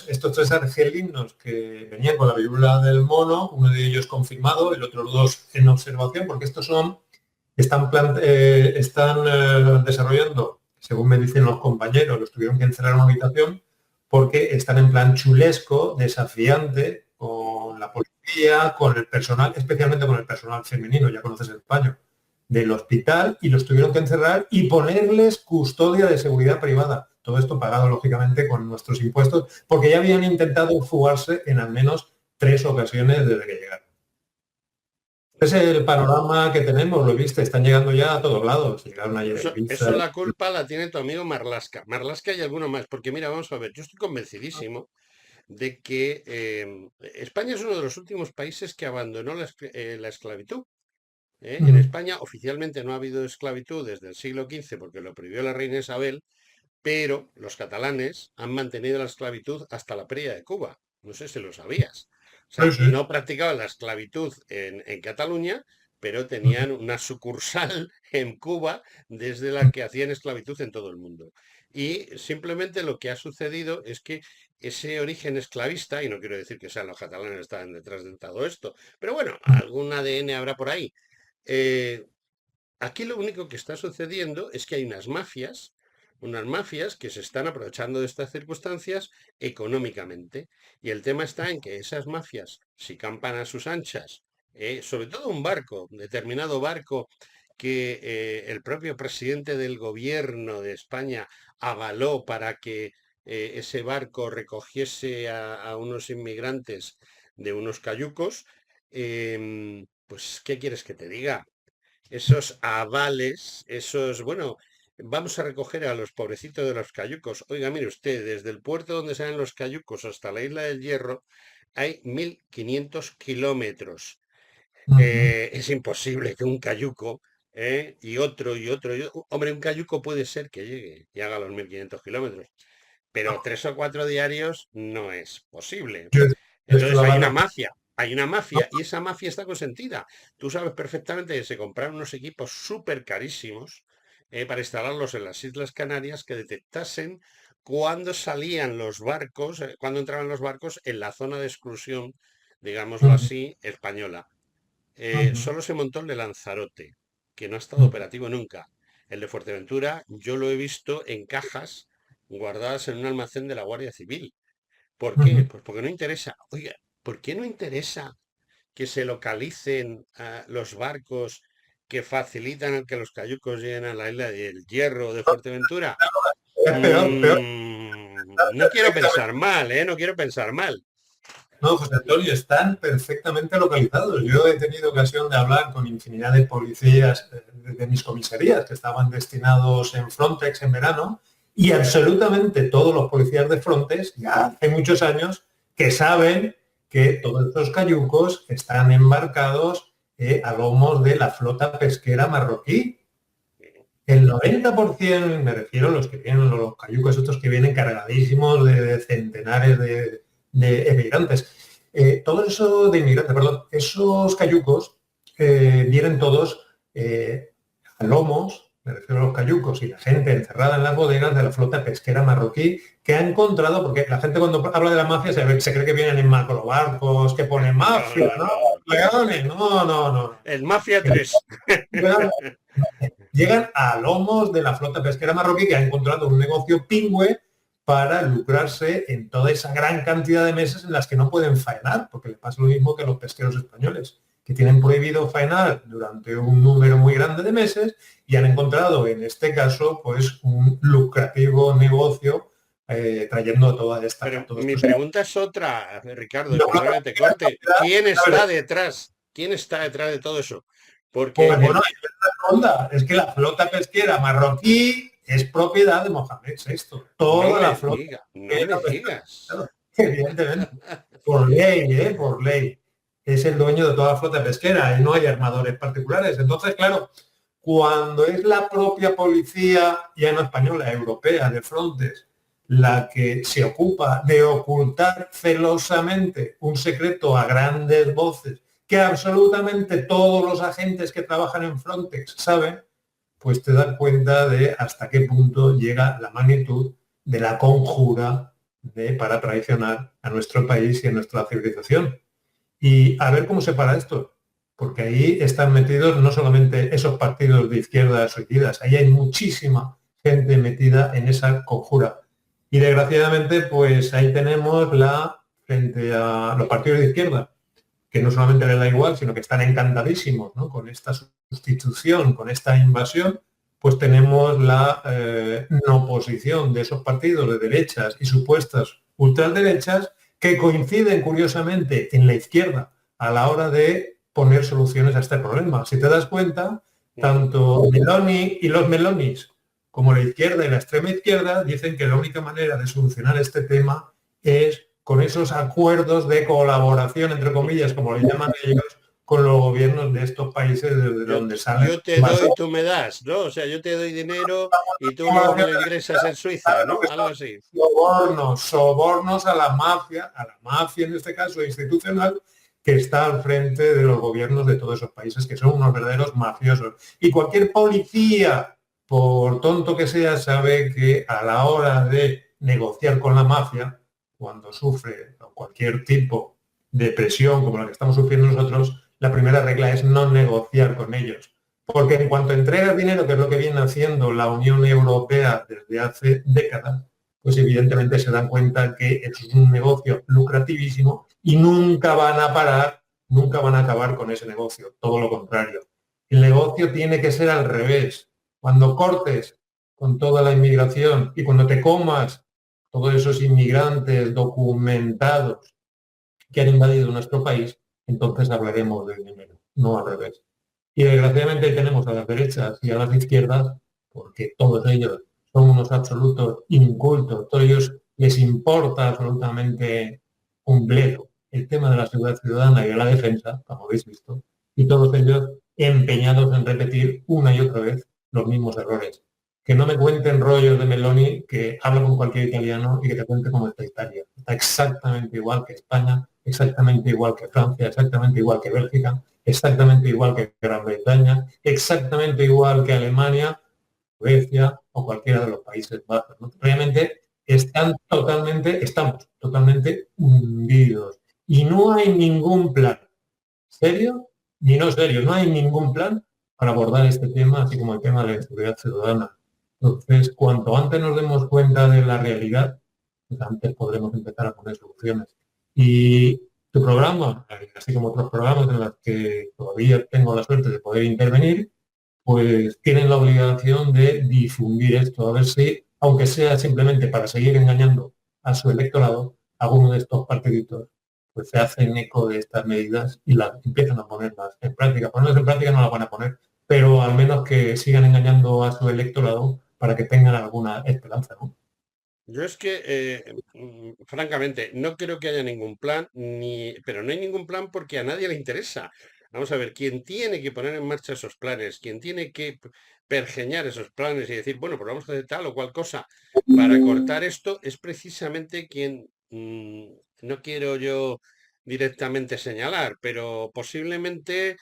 estos tres argelinos que venían con la viruela del mono, uno de ellos confirmado, el otro dos en observación, porque estos están desarrollando, según me dicen los compañeros, los tuvieron que encerrar en una habitación porque están en plan chulesco, desafiante, con la policía, con el personal, especialmente con el personal femenino, ya conoces el paño, del hospital, y los tuvieron que encerrar y ponerles custodia de seguridad privada. Todo esto pagado, lógicamente, con nuestros impuestos, porque ya habían intentado fugarse en al menos 3 ocasiones desde que llegaron. Es el panorama que tenemos, lo viste, están llegando ya a todos lados. Llegaron ayer a Eso Ibiza. la culpa la tiene tu amigo Marlaska. Marlaska y alguno más, porque mira, vamos a ver, yo estoy convencidísimo de que España es uno de los últimos países que abandonó la esclavitud. En España oficialmente no ha habido esclavitud desde el siglo XV porque lo prohibió la reina Isabel, pero los catalanes han mantenido la esclavitud hasta la pérdida de Cuba. No sé si lo sabías. O Sí, sea, sí. no practicaban la esclavitud en Cataluña, pero tenían una sucursal en Cuba desde la que hacían esclavitud en todo el mundo. Y simplemente lo que ha sucedido es que ese origen esclavista, y no quiero decir que sean los catalanes que estaban detrás de todo esto, pero bueno, algún ADN habrá por ahí. eh, Aquí lo único que está sucediendo es que hay unas mafias que se están aprovechando de estas circunstancias económicamente. Y el tema está en que esas mafias, si campan a sus anchas, sobre todo un barco, determinado barco que el propio presidente del gobierno de España avaló para que ese barco recogiese a unos inmigrantes de unos cayucos, pues, ¿qué quieres que te diga? Esos avales, bueno, vamos a recoger a los pobrecitos de los cayucos. Oiga, mire usted, desde el puerto donde salen los cayucos hasta la isla del Hierro hay 1.500 kilómetros. Es imposible que un cayuco y otro y otro Hombre, un cayuco puede ser que llegue y haga los 1.500 kilómetros, pero 3 o 4 diarios no es posible. Yo, yo estoy Entonces hablando. hay una mafia y esa mafia está consentida. Tú sabes perfectamente que se compraron unos equipos súper carísimos para instalarlos en las Islas Canarias que detectasen cuándo salían los barcos, cuándo entraban los barcos en la zona de exclusión, digámoslo así, española. Solo se montó el de Lanzarote, que no ha estado operativo nunca. El de Fuerteventura yo lo he visto en cajas guardadas en un almacén de la Guardia Civil. ¿Por qué? Pues porque no interesa. Oiga, ¿por qué no interesa que se localicen los barcos que facilitan el que los cayucos lleguen a la isla del Hierro de Fuerteventura? Es peor, peor. No quiero pensar mal, ¿eh? No quiero pensar mal. No, José Antonio, están perfectamente localizados. Yo he tenido ocasión de hablar con infinidad de policías de mis comisarías que estaban destinados en Frontex en verano y absolutamente todos los policías de Frontex ya hace muchos años que saben que todos estos cayucos están embarcados a lomos de la flota pesquera marroquí. El 90%, me refiero a los que vienen, los cayucos estos que vienen cargadísimos de centenares de emigrantes. Todo eso de inmigrantes, perdón, esos cayucos vienen todos a lomos, me refiero a los cayucos y la gente encerrada en las bodegas de la flota pesquera marroquí que ha encontrado, porque la gente cuando habla de la mafia se cree que vienen en macrobarcos, que ponen mafia, ¿no? Leones, no. El Mafia 3. Llegan a lomos de la flota pesquera marroquí que ha encontrado un negocio pingüe para lucrarse en toda esa gran cantidad de meses en las que no pueden faenar, porque les pasa lo mismo que a los pesqueros españoles, que tienen prohibido faenar durante un número muy grande de meses y han encontrado en este caso pues un lucrativo negocio trayendo toda esta... Pero mi pregunta es otra, Ricardo, perdona que te corte. ¿Quién está detrás? ¿Quién está detrás de todo eso? Porque pues bueno, es que la flota pesquera marroquí es propiedad de Mohamed VI. Toda la flota. No me digas. Evidentemente. Por ley, por ley. Es el dueño de toda la flota pesquera y no hay armadores particulares. Entonces, claro, cuando es la propia policía, ya no española, europea, de Frontex, la que se ocupa de ocultar celosamente un secreto a grandes voces, que absolutamente todos los agentes que trabajan en Frontex saben, pues te das cuenta de hasta qué punto llega la magnitud de la conjura para traicionar a nuestro país y a nuestra civilización. Y a ver cómo se para esto, porque ahí están metidos no solamente esos partidos de izquierdas suicidas, ahí hay muchísima gente metida en esa conjura. Y desgraciadamente, pues ahí tenemos frente a los partidos de izquierda, que no solamente les da igual, sino que están encantadísimos, ¿no? Con esta sustitución, con esta invasión, pues tenemos la no oposición de esos partidos de derechas y supuestas ultraderechas que coinciden curiosamente en la izquierda a la hora de poner soluciones a este problema. Si te das cuenta, tanto Meloni y los Melonis como la izquierda y la extrema izquierda dicen que la única manera de solucionar este tema es con esos acuerdos de colaboración, entre comillas, como le llaman ellos, con los gobiernos de estos países de donde salen. Yo te doy, tú me das, ¿no? O sea, yo te doy dinero y tú luego me lo ingresas en Suiza, ¿no? Algo así. Sobornos a la mafia en este caso institucional, que está al frente de los gobiernos de todos esos países, que son unos verdaderos mafiosos. Y cualquier policía, por tonto que sea, sabe que a la hora de negociar con la mafia, cuando sufre cualquier tipo de presión como la que estamos sufriendo nosotros, la primera regla es no negociar con ellos. Porque en cuanto entregas dinero, que es lo que viene haciendo la Unión Europea desde hace décadas, pues evidentemente se dan cuenta que es un negocio lucrativísimo y nunca van a parar, nunca van a acabar con ese negocio, todo lo contrario. El negocio tiene que ser al revés. Cuando cortes con toda la inmigración y cuando te comas todos esos inmigrantes documentados que han invadido nuestro país, entonces hablaremos del dinero, no al revés. Y desgraciadamente tenemos a las derechas y a las izquierdas, porque todos ellos son unos absolutos incultos, todos ellos les importa absolutamente un bledo el tema de la seguridad ciudadana y de la defensa, como habéis visto, y todos ellos empeñados en repetir una y otra vez los mismos errores. Que no me cuenten rollos de Meloni, que habla con cualquier italiano y que te cuente cómo está Italia. Está exactamente igual que España, exactamente igual que Francia, exactamente igual que Bélgica, exactamente igual que Gran Bretaña, exactamente igual que Alemania, Suecia o cualquiera de los Países Bajos, ¿no? Realmente estamos totalmente hundidos. Y no hay ningún plan, serio ni no serio, no hay ningún plan para abordar este tema, así como el tema de la seguridad ciudadana. Entonces, cuanto antes nos demos cuenta de la realidad, pues antes podremos empezar a poner soluciones. Y tu programa, así como otros programas en los que todavía tengo la suerte de poder intervenir, pues tienen la obligación de difundir esto, a ver si, aunque sea simplemente para seguir engañando a su electorado, alguno de estos partiditos pues se hacen eco de estas medidas y las empiezan a ponerlas en práctica. Ponerlas en práctica no las van a poner, pero al menos que sigan engañando a su electorado para que tengan alguna esperanza, ¿no? Yo es que, francamente, no creo que haya ningún plan, pero no hay ningún plan porque a nadie le interesa. Vamos a ver, quien tiene que poner en marcha esos planes, quien tiene que pergeñar esos planes y decir, bueno, pues vamos a hacer tal o cual cosa para cortar esto, es precisamente quien, no quiero yo directamente señalar, pero posiblemente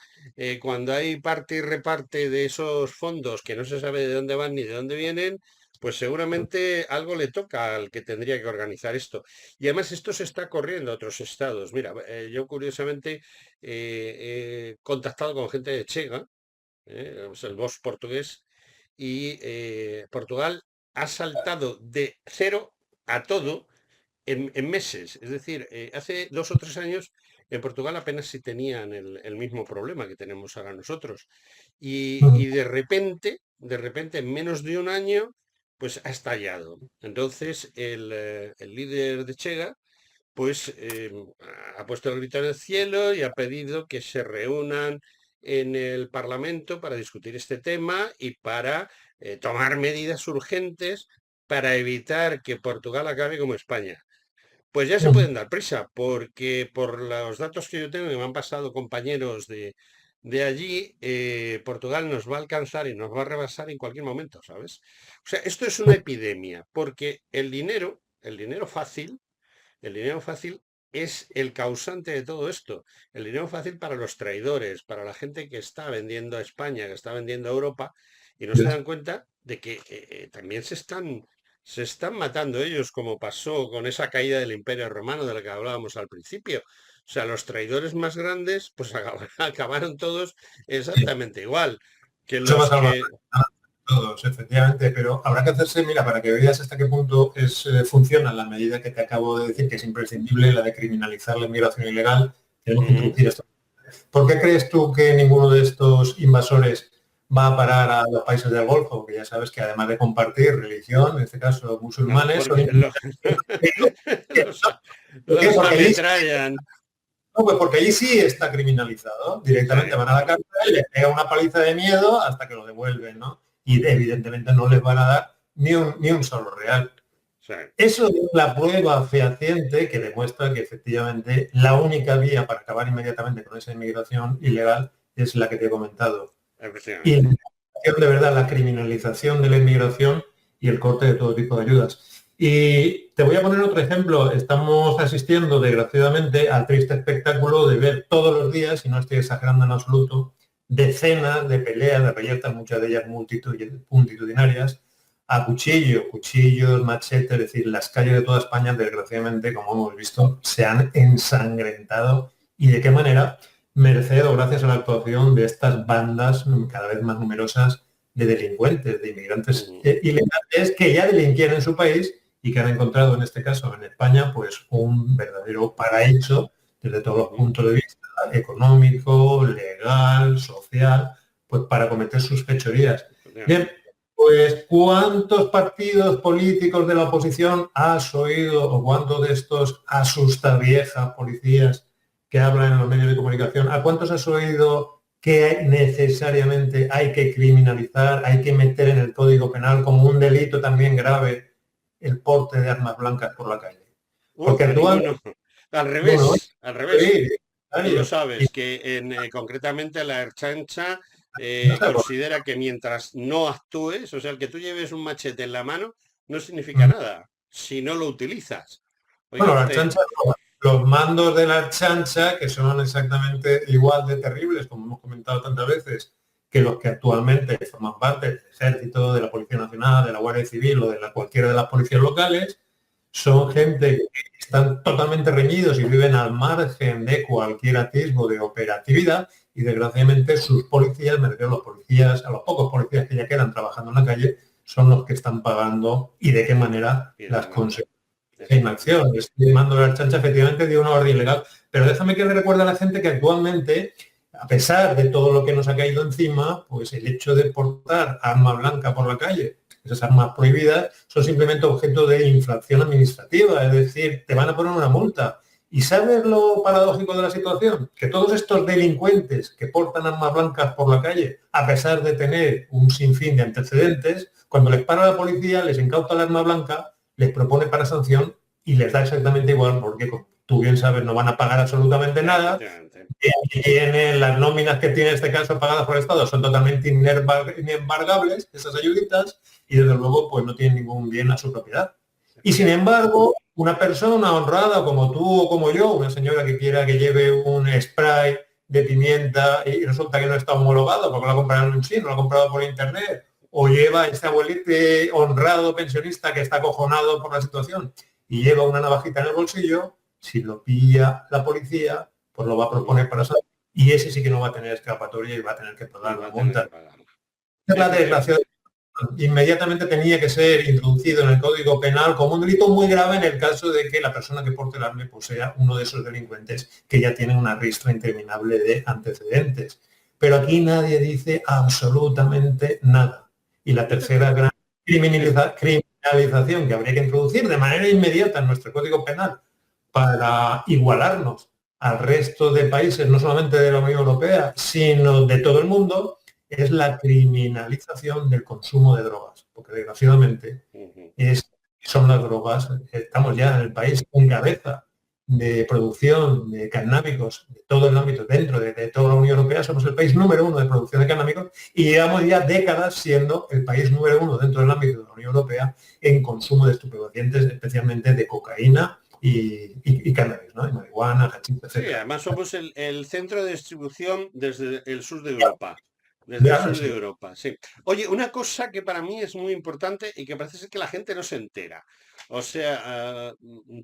cuando hay parte y reparte de esos fondos que no se sabe de dónde van ni de dónde vienen, pues seguramente algo le toca al que tendría que organizar esto. Y además esto se está corriendo a otros estados. Mira, yo curiosamente he contactado con gente de Chega, es el Vox portugués, y Portugal ha saltado de cero a todo en meses. Es decir, hace 2 o 3 años en Portugal apenas si tenían el mismo problema que tenemos ahora nosotros. Y de repente, en menos de un año, pues ha estallado. Entonces, el líder de Chega, pues ha puesto el grito en el cielo y ha pedido que se reúnan en el Parlamento para discutir este tema y para tomar medidas urgentes para evitar que Portugal acabe como España. Pues ya se pueden dar prisa, porque por los datos que yo tengo que me han pasado compañeros de allí, Portugal nos va a alcanzar y nos va a rebasar en cualquier momento, ¿sabes? O sea, esto es una epidemia, porque el dinero fácil es el causante de todo esto. El dinero fácil para los traidores, para la gente que está vendiendo a España, que está vendiendo a Europa, y no se dan cuenta de que también se están matando ellos, como pasó con esa caída del Imperio Romano de la que hablábamos al principio. O sea, los traidores más grandes, pues acabaron todos Sí. exactamente igual que Mucho los más que... todos, efectivamente, pero habrá que hacerse, mira, para que veas hasta qué punto funciona la medida que te acabo de decir, que es imprescindible, la de criminalizar la inmigración ilegal. Tenemos que Ujú. introducir esto. ¿Por qué crees tú que ninguno de estos invasores va a parar a los países del Golfo? Que ya sabes que además de compartir religión, en este caso musulmanes, son Porque los, ¿Por qué? los Porque allí, ametrallan. no, pues porque allí sí está criminalizado. Sí, Directamente van a la cárcel, les pega una paliza de miedo hasta que lo devuelven, ¿no? Y evidentemente no les van a dar ni un solo real. sí. Eso es la prueba fehaciente que demuestra que efectivamente la única vía para acabar inmediatamente con esa inmigración ilegal es la que te he comentado. Y Efectivamente. de verdad la criminalización de la inmigración y el corte de todo tipo de ayudas. Y te voy a poner otro ejemplo. Estamos asistiendo, desgraciadamente, al triste espectáculo de ver todos los días, y no estoy exagerando en absoluto, decenas de peleas, de reyertas, muchas de ellas multitudinarias, a cuchillos, machetes, es decir, las calles de toda España, desgraciadamente, como hemos visto, se han ensangrentado. ¿Y de qué manera? Merced o gracias a la actuación de estas bandas cada vez más numerosas de delincuentes, de inmigrantes Ujú. ilegales que ya delinquían en su país y que han encontrado en este caso en España pues un verdadero paraíso desde todos los Ujú. puntos de vista, económico, legal, social, pues para cometer sus fechorías. Bien, Efectivamente. pues ¿cuántos partidos políticos de la oposición has oído o cuántos de estos asustaviejas policías que hablan en los medios de comunicación, a cuántos has oído que necesariamente hay que criminalizar, hay que meter en el Código Penal como un delito también grave el porte de armas blancas por la calle? Porque A actualmente ninguno. Al uno, revés, al revés. Tú lo y sabes, que concretamente la Ertzaintza considera que mientras no actúes, o sea, el que tú lleves un machete en la mano, no significa nada si no lo utilizas. Oiga bueno, la usted. chancha, los mandos de la chancha, que son exactamente igual de terribles, como hemos comentado tantas veces, que los que actualmente forman parte del Ejército, de la Policía Nacional, de la Guardia Civil o de cualquiera de las policías locales, son gente que están totalmente reñidos y viven al margen de cualquier atisbo de operatividad y desgraciadamente sus policías, me refiero a los policías, a los pocos policías que ya quedan trabajando en la calle, son los que están pagando y de qué manera Y de las qué manera. consecuencias en Efectivamente. acción. Este mando de la chancha efectivamente dio una orden ilegal, pero déjame que le recuerde a la gente que actualmente, a pesar de todo lo que nos ha caído encima, pues el hecho de portar arma blanca por la calle, esas armas prohibidas, son simplemente objeto de infracción administrativa, es decir, te van a poner una multa ¿Y sabes lo paradójico de la situación? Que todos estos delincuentes que portan armas blancas por la calle, a pesar de tener un sinfín de antecedentes, cuando les para la policía, les incauta el arma blanca, les propone para sanción y les da exactamente igual, porque como tú bien sabes, no van a pagar absolutamente nada. Tienen las nóminas que tiene este caso pagadas por el Estado, son totalmente inembargables, esas ayuditas, y desde luego pues no tienen ningún bien a su propiedad. Y sin embargo, una persona honrada como tú o como yo, una señora que quiera que lleve un spray de pimienta y resulta que no está homologado porque lo ha comprado en un chino, lo ha comprado por internet, o lleva ese abuelito honrado pensionista que está acojonado por la situación y lleva una navajita en el bolsillo, si lo pilla la policía, pues lo va a proponer para salir. Y ese sí que no va a tener escapatoria y va a tener que pagar la multa. Es la desgracia. Inmediatamente tenía que ser introducido en el Código Penal como un delito muy grave en el caso de que la persona que porte el arma pues sea uno de esos delincuentes que ya tienen una ristra interminable de antecedentes. Pero aquí nadie dice absolutamente nada. Y la tercera gran criminalización que habría que introducir de manera inmediata en nuestro Código Penal para igualarnos al resto de países, no solamente de la Unión Europea, sino de todo el mundo, es la criminalización del consumo de drogas, porque desgraciadamente son las drogas, estamos ya en el país en cabeza de producción de canábicos de todo el ámbito, dentro de toda la Unión Europea, somos el país número 1 de producción de canábicos y llevamos ya décadas siendo el país número 1 dentro del ámbito de la Unión Europea en consumo de estupefacientes, especialmente de cocaína y cannabis, ¿no? Y marihuana, hachís, etc. Sí, además somos el centro de distribución desde el sur de Europa. Desde el sur de Europa, sí. Oye, una cosa que para mí es muy importante y que parece ser que la gente no se entera. O sea,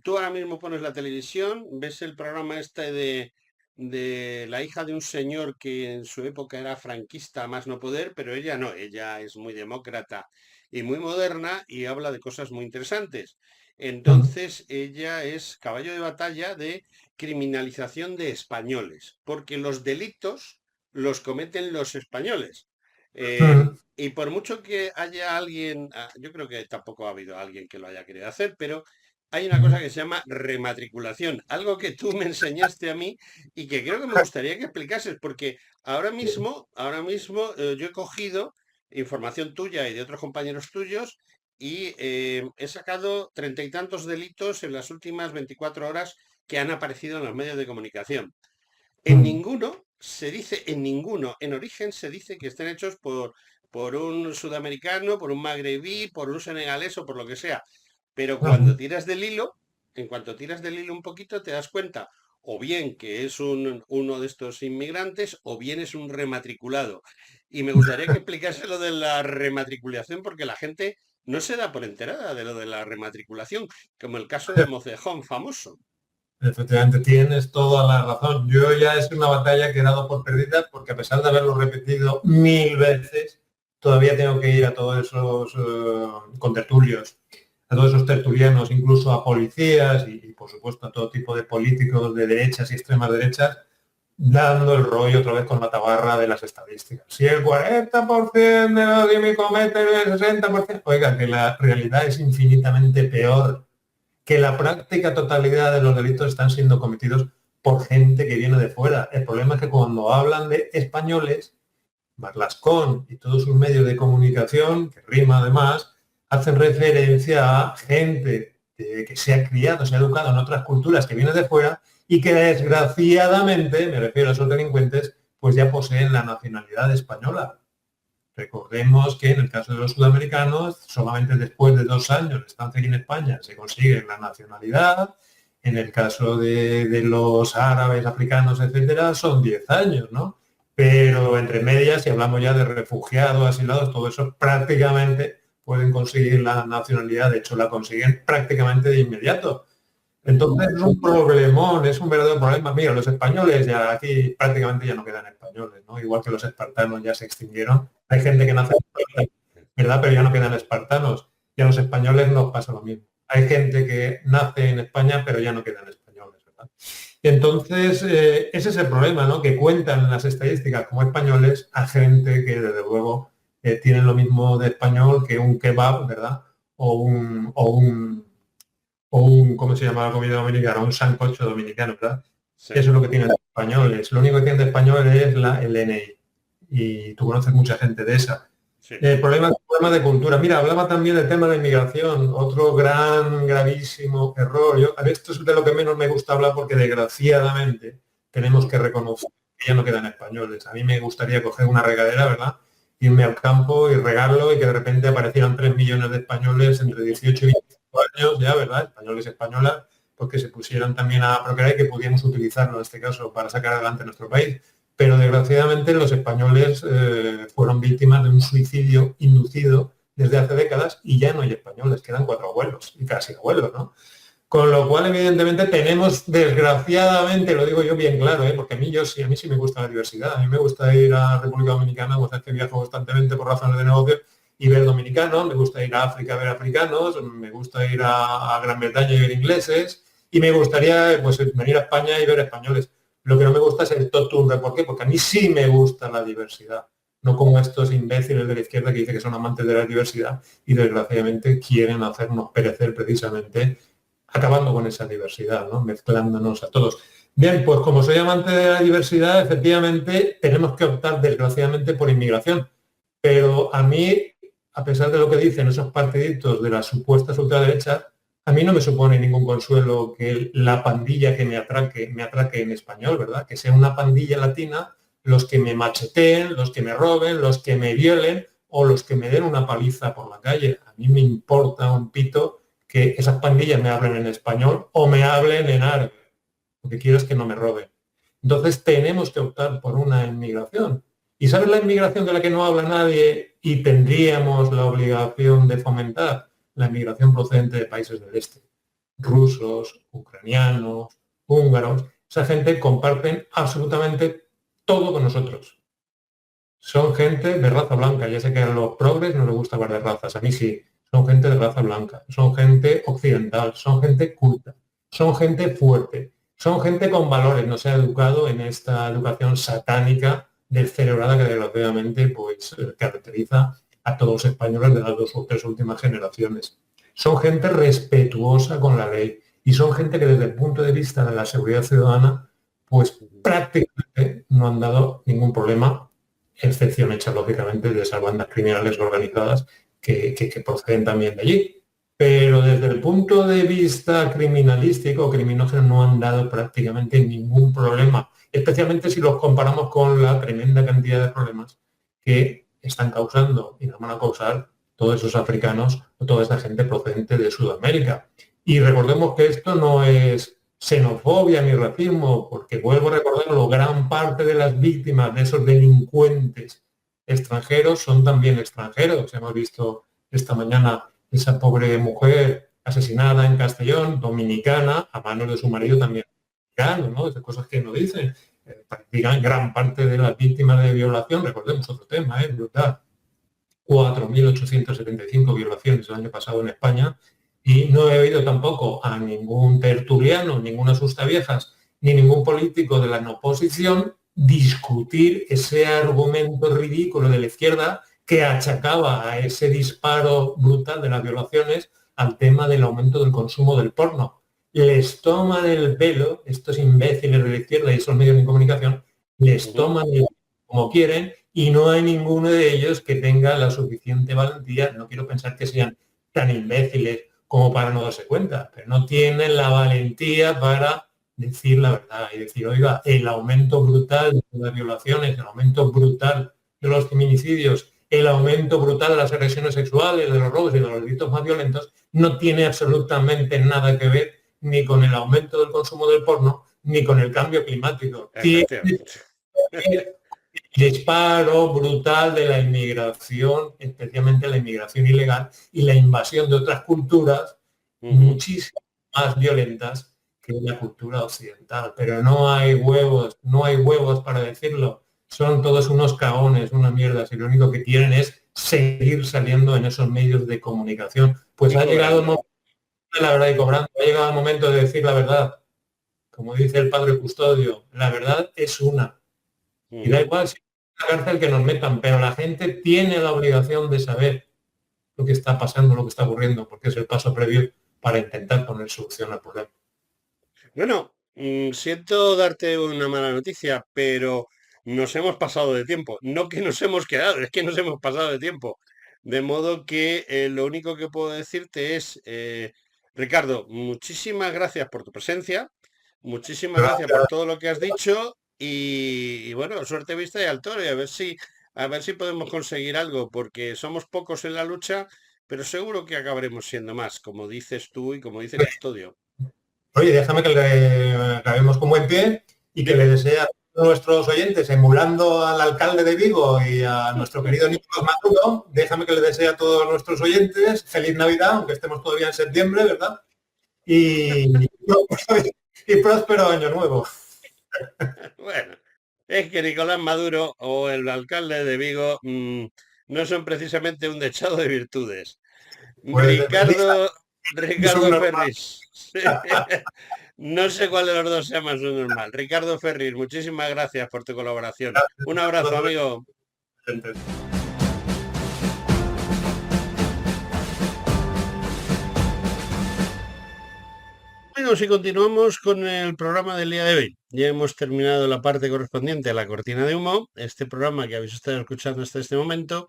tú ahora mismo pones la televisión, ves el programa este de la hija de un señor que en su época era franquista a más no poder, pero ella no, ella es muy demócrata y muy moderna y habla de cosas muy interesantes. Entonces, ella es caballo de batalla de criminalización de españoles, porque los delitos los cometen los españoles. Y por mucho que haya alguien, yo creo que tampoco ha habido alguien que lo haya querido hacer, pero hay una cosa que se llama rematriculación, algo que tú me enseñaste a mí y que creo que me gustaría que explicases, porque yo he cogido información tuya y de otros compañeros tuyos y he sacado 30 y tantos delitos en las últimas 24 horas que han aparecido en los medios de comunicación. En ninguno, en origen se dice que estén hechos por un sudamericano, por un magrebí, por un senegalés o por lo que sea. Pero cuando tiras del hilo, en cuanto tiras del hilo un poquito, te das cuenta o bien que es uno de estos inmigrantes o bien es un rematriculado. Y me gustaría que explicase lo de la rematriculación porque la gente no se da por enterada de lo de la rematriculación, como el caso de Mocejón famoso. Efectivamente, tienes toda la razón. Yo ya es una batalla que he dado por perdida porque a pesar de haberlo repetido 1000 veces, todavía tengo que ir a todos esos contertulios, a todos esos tertulianos, incluso a policías y por supuesto a todo tipo de políticos de derechas y extremas derechas, dando el rollo otra vez con la tabarra de las estadísticas. Si el 40% de los que me cometen el 60%, oiga, que la realidad es infinitamente peor, que la práctica totalidad de los delitos están siendo cometidos por gente que viene de fuera. El problema es que cuando hablan de españoles, Marlascón y todos sus medios de comunicación, que rima además, hacen referencia a gente que se ha criado, se ha educado en otras culturas que viene de fuera y que desgraciadamente, me refiero a esos delincuentes, pues ya poseen la nacionalidad española. Recordemos que en el caso de los sudamericanos, solamente después de 2 años de estancia aquí en España se consigue la nacionalidad. En el caso de los árabes, africanos, etcétera, son 10 años, ¿no? Pero entre medias, si hablamos ya de refugiados, asilados, todo eso prácticamente pueden conseguir la nacionalidad. De hecho, la consiguen prácticamente de inmediato. Entonces es un problemón, es un verdadero problema. Mira, los españoles ya aquí prácticamente ya no quedan españoles, ¿no? Igual que los espartanos ya se extinguieron. Hay gente que nace en ¿verdad? Pero ya no quedan espartanos. Y a los españoles nos pasa lo mismo. Hay gente que nace en España, pero ya no quedan españoles, ¿verdad? Entonces, ese es el problema, ¿no? Que cuentan las estadísticas como españoles a gente que, desde luego, tienen lo mismo de español que un kebab, ¿verdad? O o un, ¿cómo se llama la comida dominicana? Un sancocho dominicano, ¿verdad? Sí, Eso es lo que tienen los españoles. Lo único que tienen de español es el DNI. Y tú conoces mucha gente de esa. sí. El problema de cultura. Mira, hablaba también del tema de la inmigración, otro gravísimo error. A ver, esto es de lo que menos me gusta hablar porque desgraciadamente tenemos que reconocer que ya no quedan españoles. A mí me gustaría coger una regadera, ¿verdad? Irme al campo y regarlo y que de repente aparecieran 3 millones de españoles entre 18 y 25 años, ya, ¿verdad? Españoles y españolas, porque se pusieran también a procrear y que pudiéramos utilizarlo en este caso para sacar adelante nuestro país. Pero desgraciadamente los españoles fueron víctimas de un suicidio inducido desde hace décadas y ya no hay españoles, quedan 4 abuelos y casi abuelos, ¿no? Con lo cual, evidentemente, tenemos, desgraciadamente, lo digo yo bien claro, porque a mí sí me gusta la diversidad, a mí me gusta ir a República Dominicana, o sea, que viajo constantemente por razones de negocio y ver dominicanos, me gusta ir a África a ver africanos, me gusta ir a Gran Bretaña y ver ingleses, y me gustaría pues, venir a España y ver españoles. Lo que no me gusta es el totum. ¿Por qué? Porque a mí sí me gusta la diversidad, no como estos imbéciles de la izquierda que dicen que son amantes de la diversidad y desgraciadamente quieren hacernos perecer precisamente acabando con esa diversidad, ¿no? Mezclándonos a todos. Bien, pues como soy amante de la diversidad, efectivamente tenemos que optar desgraciadamente por inmigración. Pero a mí, a pesar de lo que dicen esos partiditos de las supuestas ultraderechas, a mí no me supone ningún consuelo que la pandilla que me atraque en español, ¿verdad? Que sea una pandilla latina, los que me macheteen, los que me roben, los que me violen o los que me den una paliza por la calle. A mí me importa un pito que esas pandillas me hablen en español o me hablen en árabe. Lo que quiero es que no me roben. Entonces tenemos que optar por una inmigración. ¿Y sabes la inmigración de la que no habla nadie y tendríamos la obligación de fomentar? La inmigración procedente de países del este. Rusos, ucranianos, húngaros. Esa gente comparten absolutamente todo con nosotros. Son gente de raza blanca. Ya sé que a los progres no les gusta hablar de razas. A mí sí. Son gente de raza blanca. Son gente occidental. Son gente culta. Son gente fuerte. Son gente con valores. No se ha educado en esta educación satánica descerebrada que desgraciadamente pues, caracteriza a todos los españoles de las 2 o 3 últimas generaciones. Son gente respetuosa con la ley y son gente que desde el punto de vista de la seguridad ciudadana, pues prácticamente no han dado ningún problema, excepción hecha lógicamente de esas bandas criminales organizadas que proceden también de allí. Pero desde el punto de vista criminalístico o criminógeno no han dado prácticamente ningún problema, especialmente si los comparamos con la tremenda cantidad de problemas que están causando y nos van a causar todos esos africanos o toda esta gente procedente de Sudamérica. Y recordemos que esto no es xenofobia ni racismo, porque vuelvo a recordarlo, gran parte de las víctimas de esos delincuentes extranjeros son también extranjeros. Hemos visto esta mañana esa pobre mujer asesinada en Castellón, dominicana, a manos de su marido también dominicano, ¿no? Esas cosas que no dicen. Practican gran parte de las víctimas de violación, recordemos otro tema, brutal. 4.875 violaciones el año pasado en España y no he oído tampoco a ningún tertuliano, ninguna asustaviejas, ni ningún político de la oposición discutir ese argumento ridículo de la izquierda que achacaba a ese disparo brutal de las violaciones al tema del aumento del consumo del porno. Les toman el pelo, estos imbéciles de la izquierda y esos medios de comunicación, les toman el pelo como quieren y no hay ninguno de ellos que tenga la suficiente valentía, no quiero pensar que sean tan imbéciles como para no darse cuenta, pero no tienen la valentía para decir la verdad y decir, oiga, el aumento brutal de las violaciones, el aumento brutal de los feminicidios, el aumento brutal de las agresiones sexuales, de los robos y de los delitos más violentos, no tiene absolutamente nada que ver ni con el aumento del consumo del porno, ni con el cambio climático. Tiene el disparo brutal de la inmigración, especialmente la inmigración ilegal y la invasión de otras culturas muchísimo más violentas que la cultura occidental. Pero no hay huevos para decirlo. Son todos unos cagones, unas mierdas, y lo único que quieren es seguir saliendo en esos medios de comunicación. Pues ha llegado el momento de la verdad y cobrando, ha llegado el momento de decir la verdad. Como dice el padre Custodio, la verdad es una. Y da igual si es la cárcel que nos metan, pero la gente tiene la obligación de saber lo que está pasando, lo que está ocurriendo, porque es el paso previo para intentar poner solución al problema. Bueno, siento darte una mala noticia, pero nos hemos pasado de tiempo. No que nos hemos quedado, es que nos hemos pasado de tiempo. De modo que lo único que puedo decirte es, Ricardo, muchísimas gracias por tu presencia, muchísimas gracias por todo lo que has dicho y bueno, suerte vista y al toro y a ver si podemos conseguir algo, porque somos pocos en la lucha, pero seguro que acabaremos siendo más, como dices tú y como dice Custodio. Oye, déjame que le acabemos con buen pie y que le desee a todos nuestros oyentes, emulando al alcalde de Vigo y a nuestro querido Nicolás Maduro, déjame que le desee a todos nuestros oyentes feliz Navidad, aunque estemos todavía en septiembre, ¿verdad? Y, y próspero año nuevo. Bueno, es que Nicolás Maduro o el alcalde de Vigo no son precisamente un dechado de virtudes. Pues Ricardo subnormal. Ferris. No sé cuál de los dos sea más normal. Ricardo Ferris, muchísimas gracias por tu colaboración. Un abrazo, amigo. Bueno, si continuamos con el programa del día de hoy, ya hemos terminado la parte correspondiente a la cortina de humo, este programa que habéis estado escuchando hasta este momento,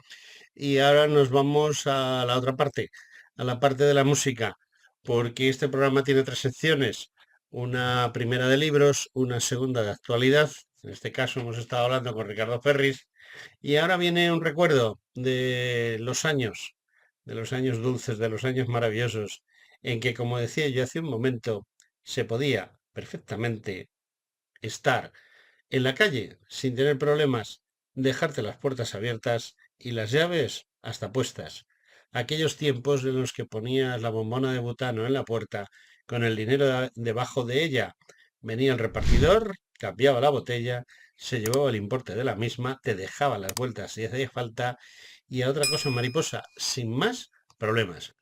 y ahora nos vamos a la otra parte, a la parte de la música, porque este programa tiene tres secciones, una primera de libros, una segunda de actualidad, en este caso hemos estado hablando con Ricardo Ferris, y ahora viene un recuerdo de los años dulces, de los años maravillosos, en que, como decía yo hace un momento, se podía perfectamente estar en la calle sin tener problemas, dejarte las puertas abiertas y las llaves hasta puestas. Aquellos tiempos en los que ponías la bombona de butano en la puerta con el dinero debajo de ella. Venía el repartidor, cambiaba la botella, se llevaba el importe de la misma, te dejaba las vueltas si hacía falta y a otra cosa mariposa, sin más problemas.